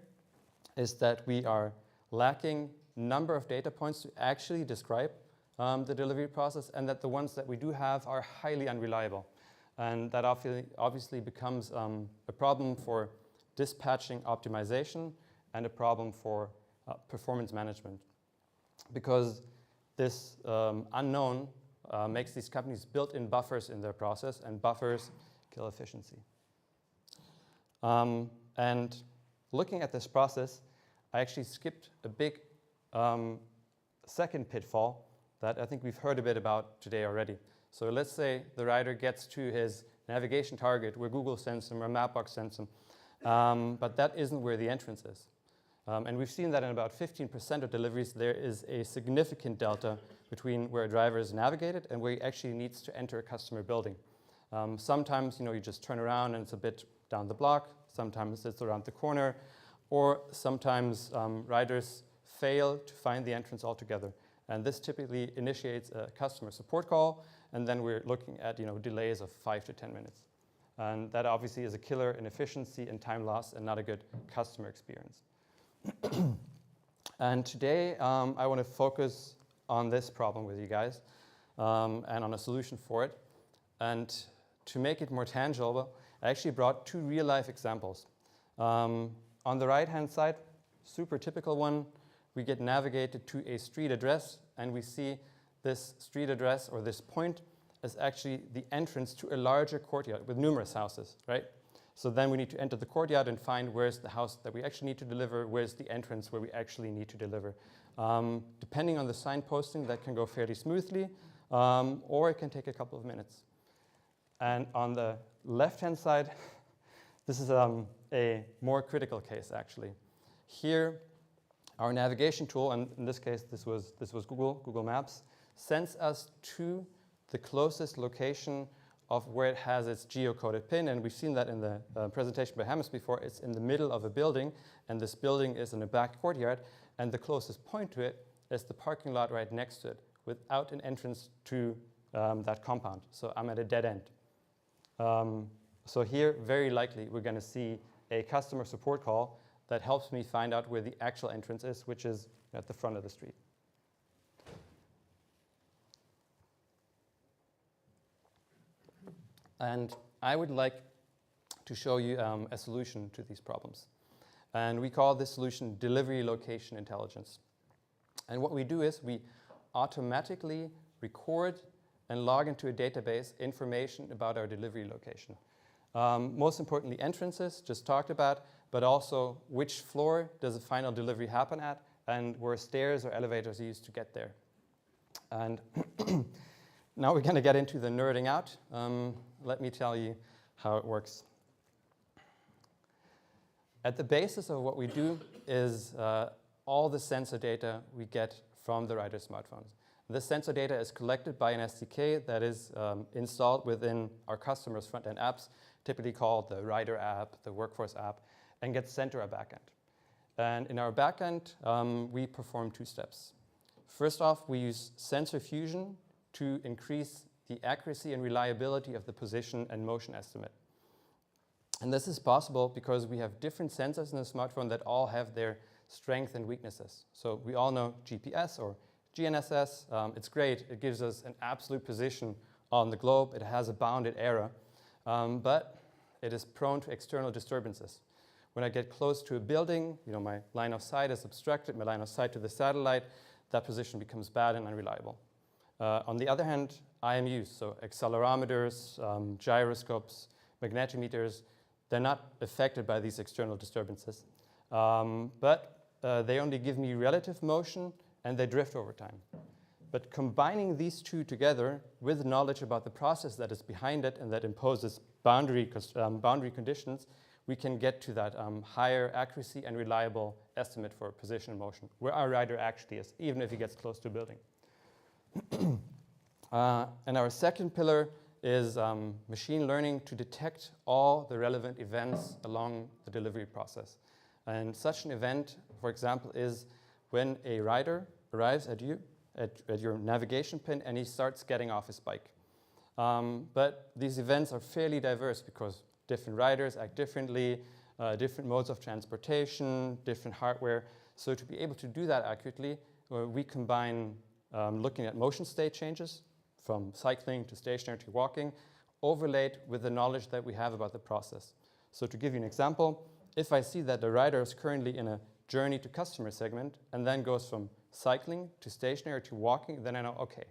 is that we are lacking number of data points to actually describe the delivery process, and that the ones that we do have are highly unreliable. And that obviously becomes a problem for dispatching optimization and a problem for performance management. Because this unknown makes these companies built in buffers in their process, and buffers kill efficiency. And looking at this process, I actually skipped a big second pitfall that I think we've heard a bit about today already. So let's say the rider gets to his navigation target where Google sends him or Mapbox sends him, but that isn't where the entrance is. And we've seen that in about 15% of deliveries, there is a significant delta between where a driver is navigated and where he actually needs to enter a customer building. Sometimes, you just turn around and it's a bit down the block. Sometimes it's around the corner. Or sometimes riders fail to find the entrance altogether. And this typically initiates a customer support call. And then we're looking at delays of 5 to 10 minutes. And that obviously is a killer in efficiency and time loss and not a good customer experience. And today, I want to focus on this problem with you guys and on a solution for it. And to make it more tangible, I actually brought 2 real-life examples. On the right-hand side, super typical one, we get navigated to a street address, and we see this street address or this point is actually the entrance to a larger courtyard with numerous houses, right? So then we need to enter the courtyard and find where's the house that we actually need to deliver, where's the entrance where we actually need to deliver. Depending on the signposting, that can go fairly smoothly, or it can take a couple of minutes. And on the left-hand side, this is a more critical case, actually. Here, our navigation tool, and in this case, this was Google Maps, sends us to the closest location of where it has its geocoded pin, and we've seen that in the presentation by Hermes before. It's in the middle of a building, and this building is in a back courtyard, and the closest point to it is the parking lot right next to it, without an entrance to that compound. So I'm at a dead end. So here, very likely, we're going to see a customer support call that helps me find out where the actual entrance is, which is at the front of the street. And I would like to show you a solution to these problems. And we call this solution delivery location intelligence. And what we do is we automatically record and log into a database information about our delivery location. Most importantly, entrances, just talked about, but also which floor does the final delivery happen at, and where stairs or elevators are used to get there. And now we're going to get into the nerding out. Let me tell you how it works. At the basis of what we do is all the sensor data we get from the rider's smartphones. This sensor data is collected by an SDK that is installed within our customers' front-end apps, typically called the rider app, the workforce app, and gets sent to our backend. And in our backend, we perform 2 steps. First off, we use sensor fusion to increase the accuracy and reliability of the position and motion estimate. And this is possible because we have different sensors in the smartphone that all have their strengths and weaknesses. So we all know GPS or GNSS. It's great. It gives us an absolute position on the globe. It has a bounded area, but it is prone to external disturbances. When I get close to a building, my line of sight is obstructed, my line of sight to the satellite, that position becomes bad and unreliable. On the other hand, IMUs, so accelerometers, gyroscopes, magnetometers, they're not affected by these external disturbances. But they only give me relative motion and they drift over time. But combining these 2 together with knowledge about the process that is behind it and that imposes boundary conditions, we can get to that higher accuracy and reliable estimate for position and motion, where our rider actually is, even if he gets close to a building. And our second pillar is machine learning to detect all the relevant events along the delivery process. And such an event, for example, is when a rider arrives at your navigation pin and he starts getting off his bike. But these events are fairly diverse because different riders act differently, different modes of transportation, different hardware. So to be able to do that accurately, we combine looking at motion state changes from cycling to stationary to walking, overlaid with the knowledge that we have about the process. So to give you an example, if I see that the rider is currently in a journey to customer segment and then goes from cycling to stationary to walking, then I know, okay,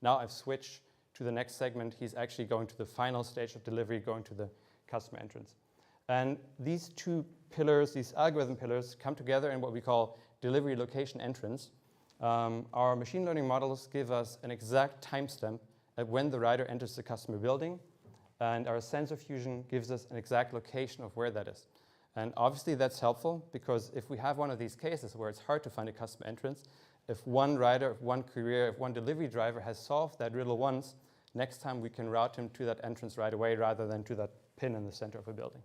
now I've switched to the next segment. He's actually going to the final stage of delivery, going to the customer entrance. And these 2 pillars, these algorithm pillars, come together in what we call delivery location entrance. Our machine learning models give us an exact timestamp at when the rider enters the customer building, and our sensor fusion gives us an exact location of where that is. And obviously that's helpful because if we have one of these cases where it's hard to find a customer entrance, if one rider, if one courier, if one delivery driver has solved that riddle once, next time we can route him to that entrance right away rather than to that pin in the center of a building.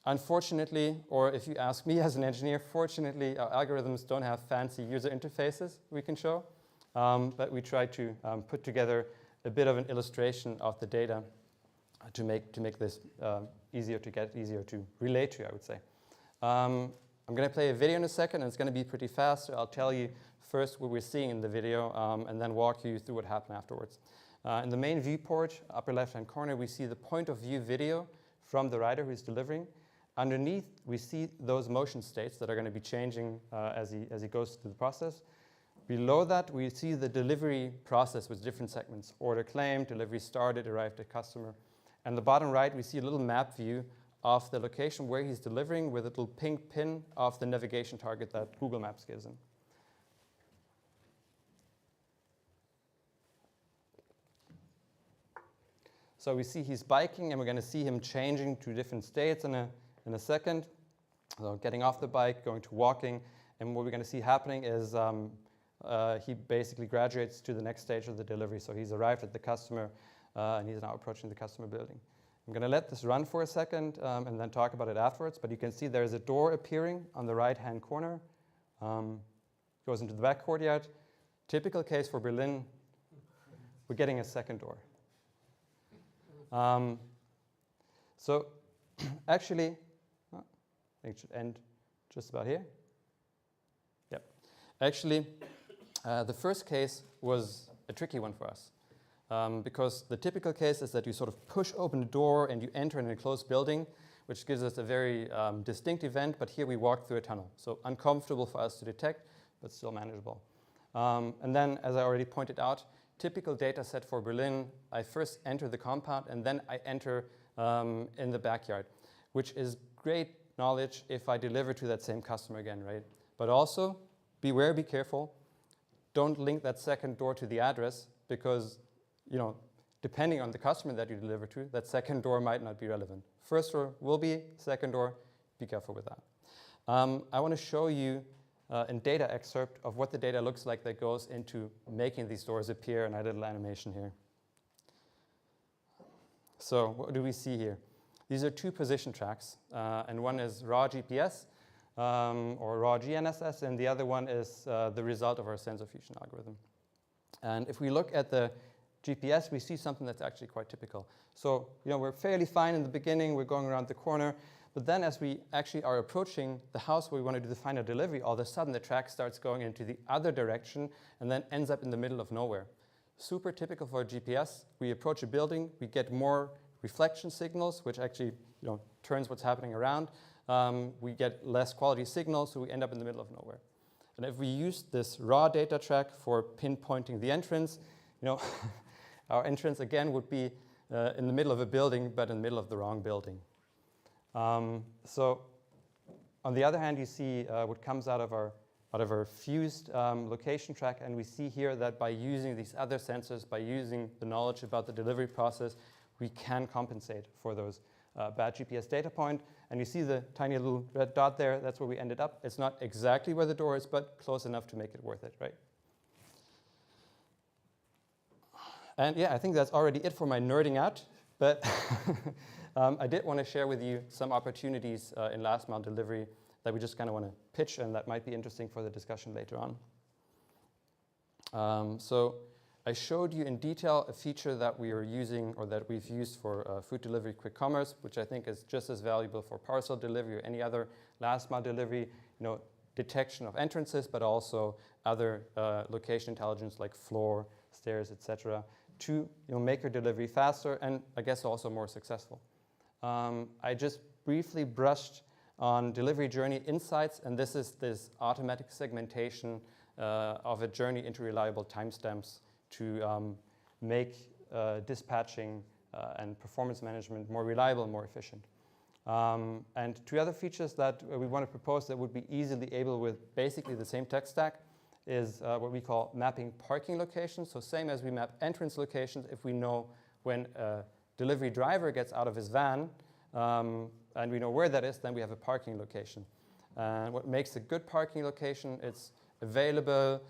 Unfortunately, or if you ask me as an engineer, fortunately, our algorithms don't have fancy user interfaces we can show, but we try to put together a bit of an illustration of the data to make this easier to get, easier to relate to, I would say. I'm going to play a video in a second, and it's going to be pretty fast. So I'll tell you first what we're seeing in the video, and then walk you through what happened afterwards. In the main viewport, upper left-hand corner, we see the point of view video from the rider who's delivering. Underneath, we see those motion states that are going to be changing as he goes through the process. Below that, we see the delivery process with different segments: order claimed, delivery started, arrived at customer. And the bottom right, we see a little map view of the location where he's delivering with a little pink pin of the navigation target that Google Maps gives him. So we see he's biking, and we're going to see him changing to different states in a second. So getting off the bike, going to walking, and what we're going to see happening is he basically graduates to the next stage of the delivery. So he's arrived at the customer, and he's now approaching the customer building. I'm going to let this run for a second and then talk about it afterwards, but you can see there's a door appearing on the right-hand corner. Goes into the back courtyard. Typical case for Berlin, we're getting a second door. So actually, I think it should end just about here. Yep. Actually, the first case was a tricky one for us. Because the typical case is that you sort of push open the door and you enter in a closed building, which gives us a very distinct event, but here we walk through a tunnel. So uncomfortable for us to detect, but still manageable. And then, as I already pointed out, typical data set for Berlin, I first enter the compound and then I enter in the backyard, which is great knowledge if I deliver to that same customer again, right? But also, beware, be careful. Don't link that second door to the address because, you know, depending on the customer that you deliver to, that second door might not be relevant. First door will be, second door, be careful with that. I want to show you and data excerpt of what the data looks like that goes into making these doors appear, and I did a little animation here. So what do we see here? These are 2 position tracks, and one is raw GPS or raw GNSS, and the other one is the result of our sensor fusion algorithm. And if we look at the GPS, we see something that's actually quite typical. So, we're fairly fine in the beginning, we're going around the corner, but then as we actually are approaching the house where we want to do the final delivery, all of a sudden the track starts going into the other direction and then ends up in the middle of nowhere. Super typical for GPS. We approach a building, we get more reflection signals, which actually turns what's happening around. We get less quality signals, so we end up in the middle of nowhere. And if we use this raw data track for pinpointing the entrance, our entrance again would be in the middle of a building, but in the middle of the wrong building. So on the other hand, you see what comes out of our fused location track, and we see here that by using these other sensors, by using the knowledge about the delivery process, we can compensate for those bad GPS data point. And you see the tiny little red dot there, that's where we ended up. It's not exactly where the door is, but close enough to make it worth it, right? And yeah, I think that's already it for my nerding out, but I did want to share with you some opportunities in last mile delivery that we just kind of want to pitch and that might be interesting for the discussion later on. So I showed you in detail a feature that we are using or that we've used for food delivery quick commerce, which I think is just as valuable for parcel delivery or any other last mile delivery, detection of entrances, but also other location intelligence like floor, stairs, etc., to make your delivery faster and I guess also more successful. I just briefly brushed on delivery journey insights, and this is this automatic segmentation of a journey into reliable timestamps to make dispatching and performance management more reliable and more efficient. And 2 other features that we want to propose that would be easily able with basically the same tech stack is what we call mapping parking locations. So same as we map entrance locations, if we know when a delivery driver gets out of his van and we know where that is, then we have a parking location. And what makes a good parking location, it's available,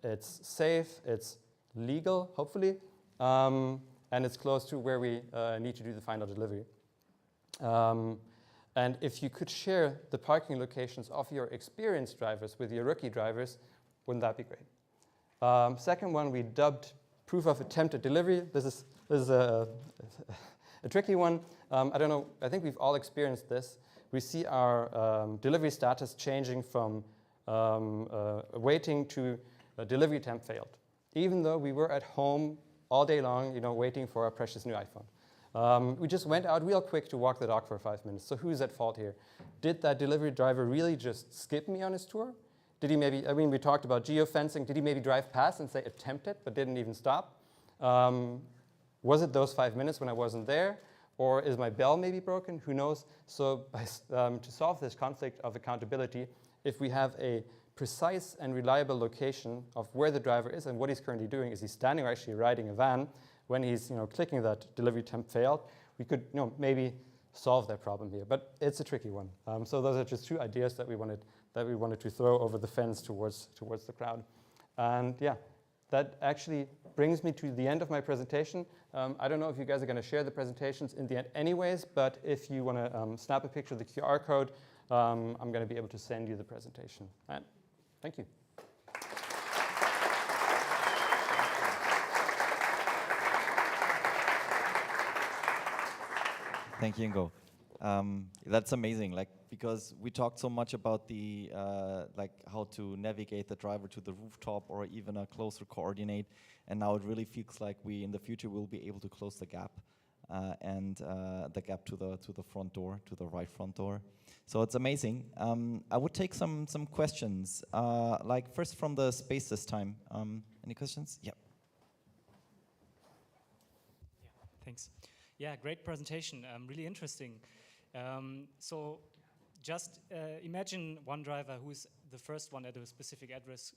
it's safe, it's legal, hopefully, and it's close to where we need to do the final delivery. And if you could share the parking locations of your experienced drivers with your rookie drivers, wouldn't that be great? Second one, we dubbed proof of attempted delivery. This is a tricky one. I don't know, I think we've all experienced this. We see our delivery status changing from waiting to a delivery attempt failed, even though we were at home all day long, waiting for our precious new iPhone. We just went out real quick to walk the dog for 5 minutes. So who's at fault here? Did that delivery driver really just skip me on his tour? Did he maybe, we talked about geofencing. Did he maybe drive past and say attempted but didn't even stop? Was it those 5 minutes when I wasn't there? Or is my bell maybe broken? Who knows? So to solve this conflict of accountability, if we have a precise and reliable location of where the driver is and what he's currently doing, is he standing or actually riding a van, when he's clicking that delivery attempt failed, we could maybe solve that problem here. But it's a tricky one. So those are just 2 ideas that we wanted to throw over the fence towards the crowd. And yeah, that actually brings me to the end of my presentation. I don't know if you guys are going to share the presentations in the end anyways, but if you want to snap a picture of the QR code, I'm going to be able to send you the presentation. And thank you. Thank you, Ingo. That's amazing, because we talked so much about the how to navigate the driver to the rooftop or even a closer coordinate, and now it really feels like we in the future will be able to close the gap and the gap to the front door, to the right front door. So it's amazing. I would take some questions, first from the space this time. Any questions? Yeah. Thanks. Yeah, great presentation, really interesting. So just imagine one driver who is the first one at a specific address,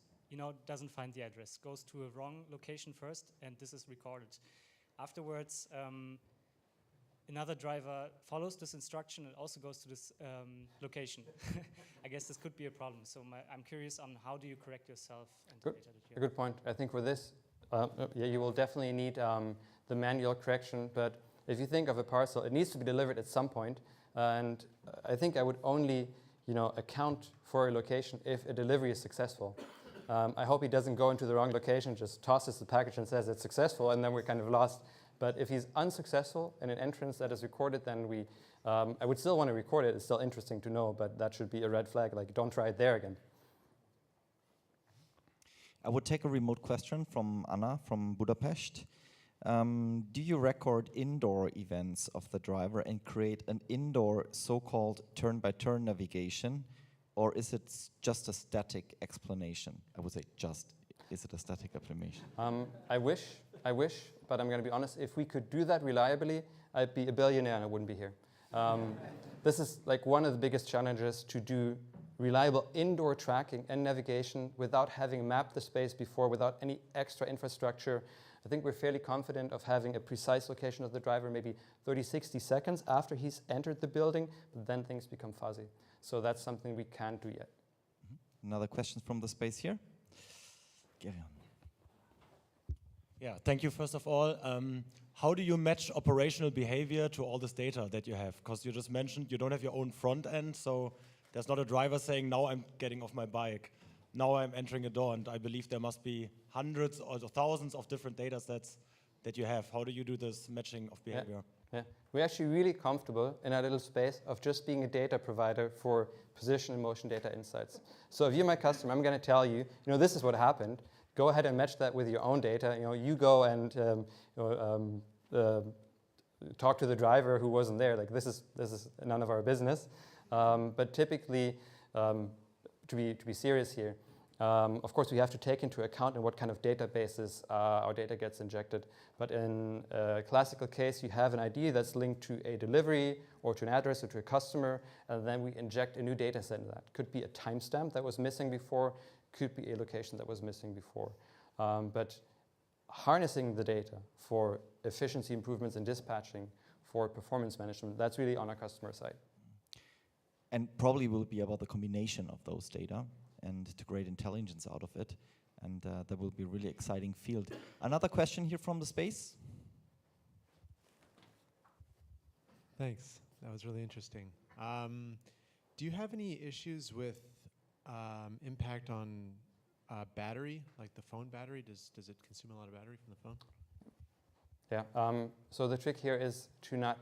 doesn't find the address, goes to a wrong location first, and this is recorded. Afterwards, another driver follows this instruction and also goes to this location. I guess this could be a problem. So I'm curious on how do you correct yourself and the data that you A good point. I think for this, yeah, you will definitely need the manual correction. But if you think of a parcel, it needs to be delivered at some point. And I think I would only, account for a location if a delivery is successful. I hope he doesn't go into the wrong location, just tosses the package and says it's successful, and then we're kind of lost. But if he's unsuccessful in an entrance that is recorded, then I would still want to record it. It's still interesting to know, but that should be a red flag, like don't try it there again. I would take a remote question from Anna from Budapest. Do you record indoor events of the driver and create an indoor so-called turn-by-turn navigation, or is it just a static explanation? I would say is it a static explanation? I wish, but I'm going to be honest, if we could do that reliably, I'd be a billionaire and I wouldn't be here. This is like one of the biggest challenges, to do reliable indoor tracking and navigation without having mapped the space before, without any extra infrastructure. I think we're fairly confident of having a precise location of the driver maybe 30, 60 seconds after he's entered the building, but then things become fuzzy. So that's something we can't do yet. Another question from the space here. Gerion. Yeah, thank you first of all. How do you match operational behavior to all this data that you have? Because you just mentioned you don't have your own front end, so there's not a driver saying, now I'm getting off my bike, now I'm entering a door, and I believe there must be hundreds or thousands of different data sets that you have. How do you do this matching of behavior? Yeah. We're actually really comfortable in our little space of just being a data provider for position and motion data insights. So if you're my customer, I'm going to tell you, this is what happened. Go ahead and match that with your own data. You go and talk to the driver who wasn't there. Like this is none of our business. But typically, to be serious here, of course, we have to take into account in what kind of databases our data gets injected. But in a classical case, you have an ID that's linked to a delivery or to an address or to a customer, and then we inject a new data set in that. Could be a timestamp that was missing before, could be a location that was missing before. But harnessing the data for efficiency improvements in dispatching, for performance management, that's really on our customer side. And probably will be about the combination of those data and to create intelligence out of it. And that will be a really exciting field. Another question here from the space. Thanks. That was really interesting. Do you have any issues with impact on battery, like the phone battery? Does it consume a lot of battery from the phone? Yeah. So the trick here is to not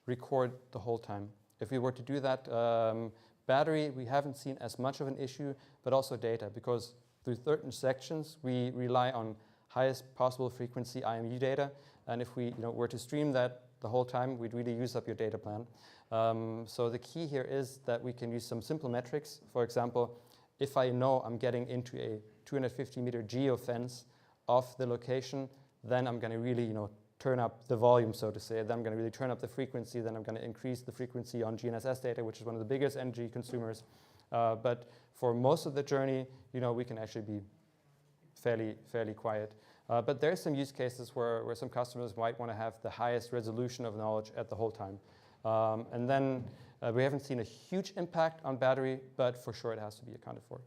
record the whole time. If we were to do that, battery, we haven't seen as much of an issue, but also data, because through certain sections, we rely on highest possible frequency IMU data. And if we were to stream that the whole time, we'd really use up your data plan. So the key here is that we can use some simple metrics. For example, if I know I'm getting into a 250-meter geofence of the location, then I'm going to really turn up the volume, so to say. Then I'm going to really turn up the frequency. Then I'm going to increase the frequency on GNSS data, which is one of the biggest energy consumers. But for most of the journey, we can actually be fairly quiet. But there are some use cases where some customers might want to have the highest resolution of knowledge at the whole time. And then we haven't seen a huge impact on battery, but for sure it has to be accounted for.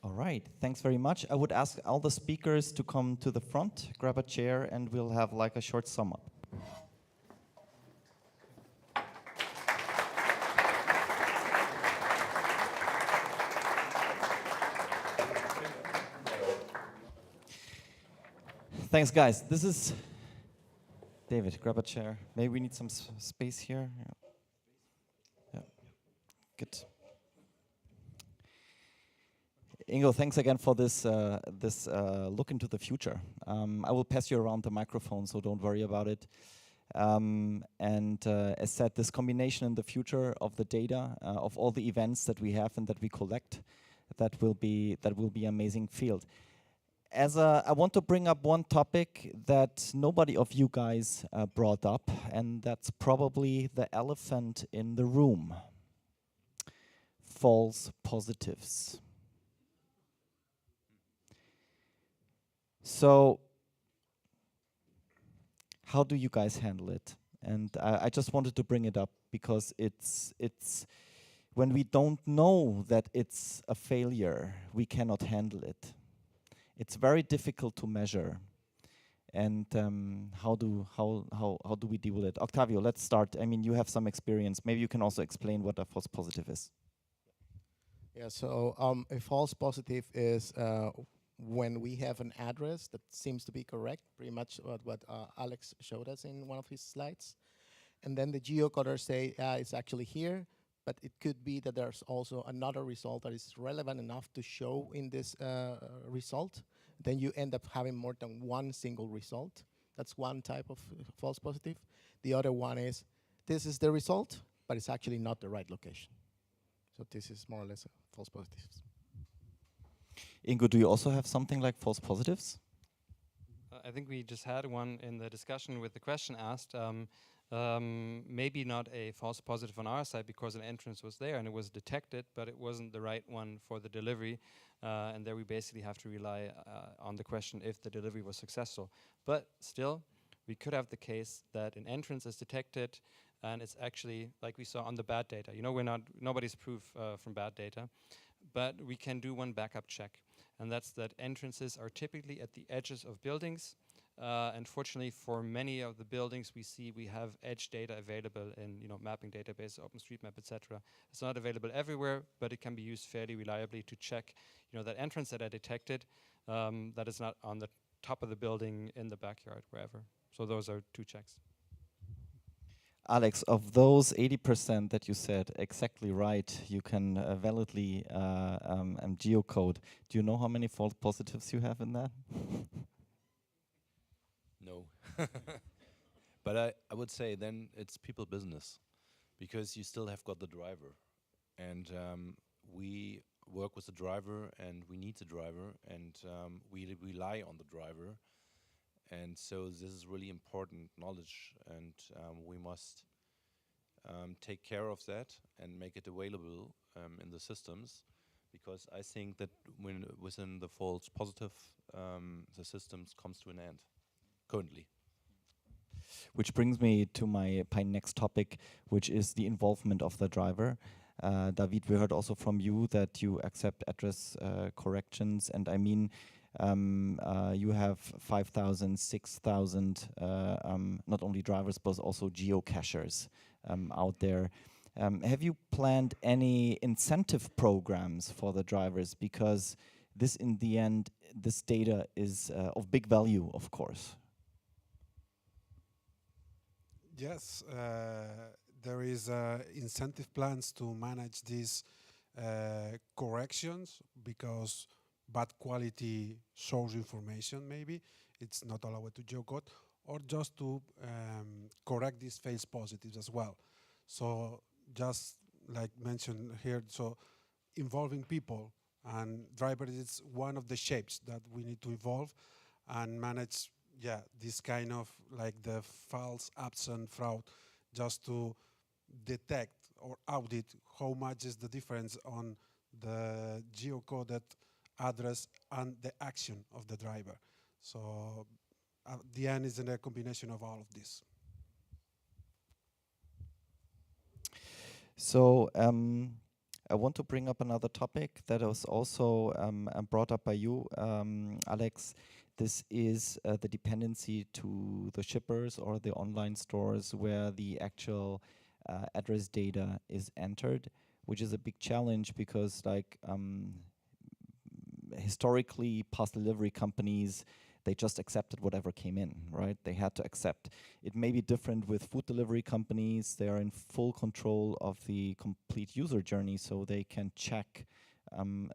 All right, thanks very much. I would ask all the speakers to come to the front, grab a chair, and we'll have like a short sum up. Thanks, guys. This is David. Grab a chair. Maybe we need some space here. Yeah. Good. Ingo, thanks again for this look into the future. I will pass you around the microphone, so don't worry about it. As said, this combination in the future of the data, of all the events that we have and that we collect, that will be amazing field. I want to bring up one topic that nobody of you guys brought up, and that's probably the elephant in the room: false positives. So How do you guys handle it? And I just wanted to bring it up because it's when we don't know that it's a failure, we cannot handle it. It's very difficult to measure. And how do we deal with it? Octavio, let's start. I mean, you have some experience. Maybe you can also explain what a false positive is. Yeah, so a false positive is when we have an address that seems to be correct, pretty much what Alex showed us in one of his slides. And then the geocoders say, it's actually here, but it could be that there's also another result that is relevant enough to show in this result. Then you end up having more than one single result. That's one type of false positive. The other one is, this is the result, but it's actually not the right location. So this is more or less a false positives. Ingo, do you also have something like false positives? I think we just had one in the discussion with the question asked. Maybe not a false positive on our side because an entrance was there and it was detected, but it wasn't the right one for the delivery. And there we basically have to rely on the question if the delivery was successful. But still, we could have the case that an entrance is detected and it's actually, like we saw on the bad data. You know, nobody's proof from bad data, but we can do one backup check. And that's that entrances are typically at the edges of buildings. Unfortunately, for many of the buildings we have edge data available in mapping database, OpenStreetMap, etc. It's not available everywhere, but it can be used fairly reliably to check that entrance that I detected that is not on the top of the building, in the backyard, wherever. So those are two checks. Alex, of those 80% that you said exactly right, you can validly geocode. Do you know how many false positives you have in that? No. But I would say then it's people business, because you still have got the driver. And we work with the driver and we need the driver and we rely on the driver. And so this is really important knowledge, and we must take care of that and make it available in the systems, because I think that within the false positive, the systems comes to an end currently. Which brings me to my next topic, which is the involvement of the driver. David, we heard also from you that you accept address corrections, and I mean, you have 5,000, 6,000 not only drivers but also geocachers out there. Have you planned any incentive programs for the drivers? Because this, in the end, this data is of big value, of course. Yes, there is incentive plans to manage these corrections, because bad quality source information, maybe it's not allowed to geocode, or just to correct these false positives as well. So just like mentioned here, so involving people and drivers is one of the shapes that we need to evolve and manage. Yeah, this kind of like the false ups and fraud, just to detect or audit how much is the difference on the geocoded address and the action of the driver. So at the end is a combination of all of this. So I want to bring up another topic that was also brought up by you, Alex. This is the dependency to the shippers or the online stores where the actual address data is entered, which is a big challenge because, like, historically, parcel delivery companies, they just accepted whatever came in, right? They had to accept. It may be different with food delivery companies. They are in full control of the complete user journey, so they can check and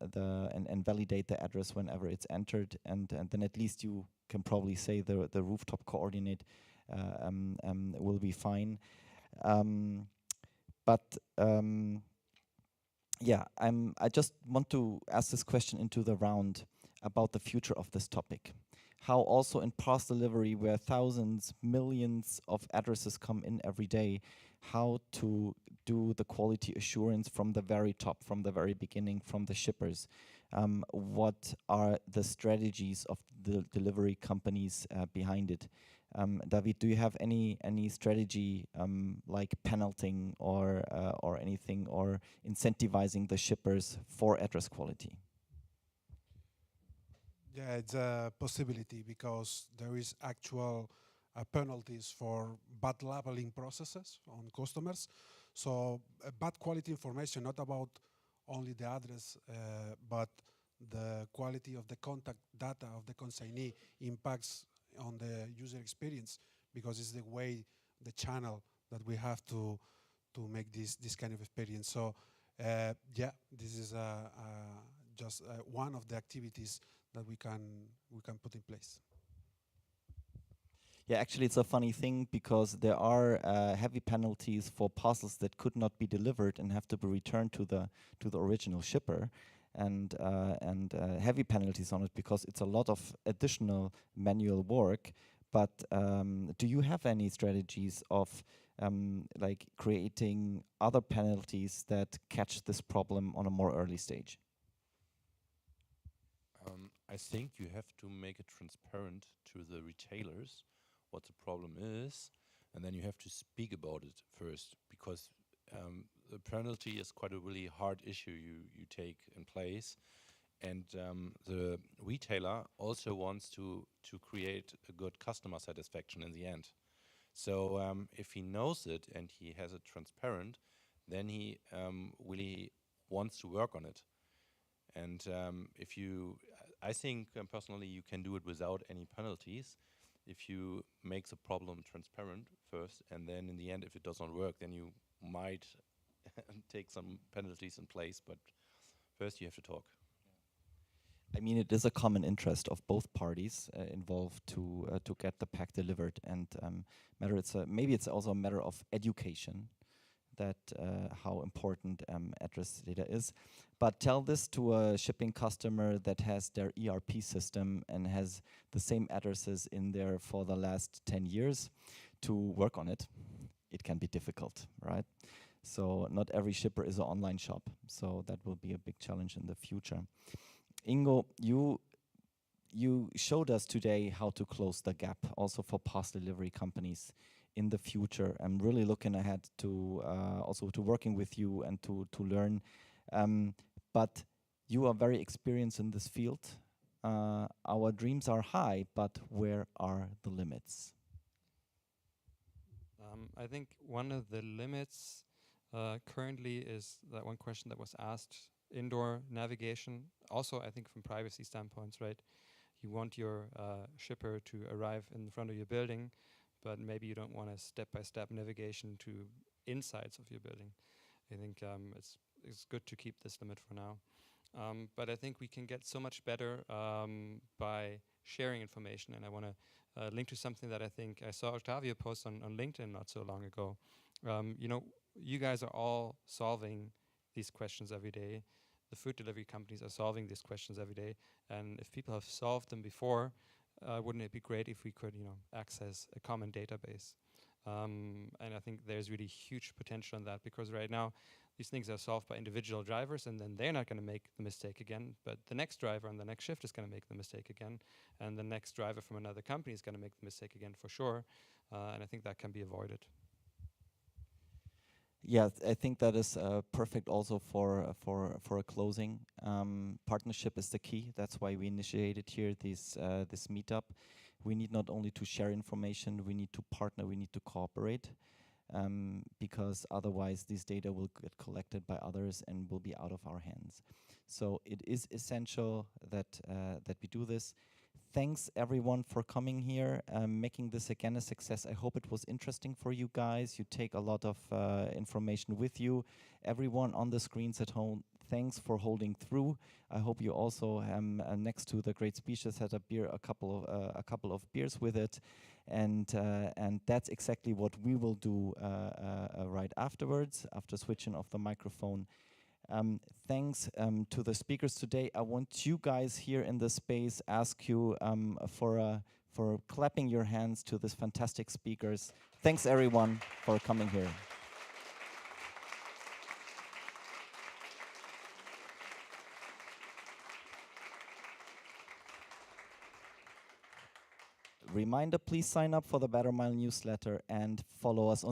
validate the address whenever it's entered, and then at least you can probably say the rooftop coordinate will be fine. Yeah, I just want to ask this question into the round about the future of this topic. How also in parcel delivery, where thousands, millions of addresses come in every day, how to do the quality assurance from the very top, from the very beginning, from the shippers. What are the strategies of the delivery companies behind it? David, do you have any strategy like penaltying or anything, or incentivizing the shippers for address quality? Yeah, it's a possibility because there is actual penalties for bad labeling processes on customers. So bad quality information, not about only the address, but the quality of the contact data of the consignee impacts on the user experience, because it's the way, the channel that we have to make this kind of experience. So yeah, this is just one of the activities that we can put in place. Yeah, actually, it's a funny thing because there are heavy penalties for parcels that could not be delivered and have to be returned to the original shipper, and heavy penalties on it because it's a lot of additional manual work. But do you have any strategies of like creating other penalties that catch this problem on a more early stage? I think you have to make it transparent to the retailers what the problem is, and then you have to speak about it first, because the penalty is quite a really hard issue you take in place, and the retailer also wants to create a good customer satisfaction in the end. So if he knows it and he has it transparent, then he really wants to work on it. And I think personally you can do it without any penalties if you make the problem transparent first, and then in the end, if it doesn't work, then you might take some penalties in place, but first you have to talk. I mean, it is a common interest of both parties involved to get the pack delivered, and maybe it's also a matter of education, that how important address data is. But tell this to a shipping customer that has their ERP system and has the same addresses in there for the last 10 years to work on it. It can be difficult, right? So not every shipper is an online shop. So that will be a big challenge in the future. Ingo, you showed us today how to close the gap also for parcel delivery companies in the future. I'm really looking ahead to also to working with you and to learn. But you are very experienced in this field. Our dreams are high, but where are the limits? I think one of the limits currently is that one question that was asked, indoor navigation. Also, I think from privacy standpoints, right? You want your shipper to arrive in front of your building, but maybe you don't want a step-by-step navigation to insides of your building. I think it's good to keep this limit for now. But I think we can get so much better by sharing information, and I want to link to something that I think I saw Octavio post on LinkedIn not so long ago. You know, you guys are all solving these questions every day. The food delivery companies are solving these questions every day, and if people have solved them before, wouldn't it be great if we could, you know, access a common database? And I think there's really huge potential in that, because right now these things are solved by individual drivers, and then they're not going to make the mistake again, but the next driver on the next shift is going to make the mistake again, and the next driver from another company is going to make the mistake again for sure, and I think that can be avoided. Yeah, I think that is perfect also for a closing. Partnership is the key. That's why we initiated here this meetup. We need not only to share information, we need to partner, we need to cooperate, because otherwise this data will get collected by others and will be out of our hands. So it is essential that that we do this. Thanks everyone for coming here, making this again a success. I hope it was interesting for you guys. You take a lot of information with you. Everyone on the screens at home, thanks for holding through. I hope you also, next to the great speeches, had a couple of beers with it, and that's exactly what we will do right afterwards, after switching off the microphone. Thanks to the speakers today. I want you guys here in the space ask you for clapping your hands to these fantastic speakers. Thanks everyone for coming here. Reminder, please sign up for the Bettermile newsletter and follow us on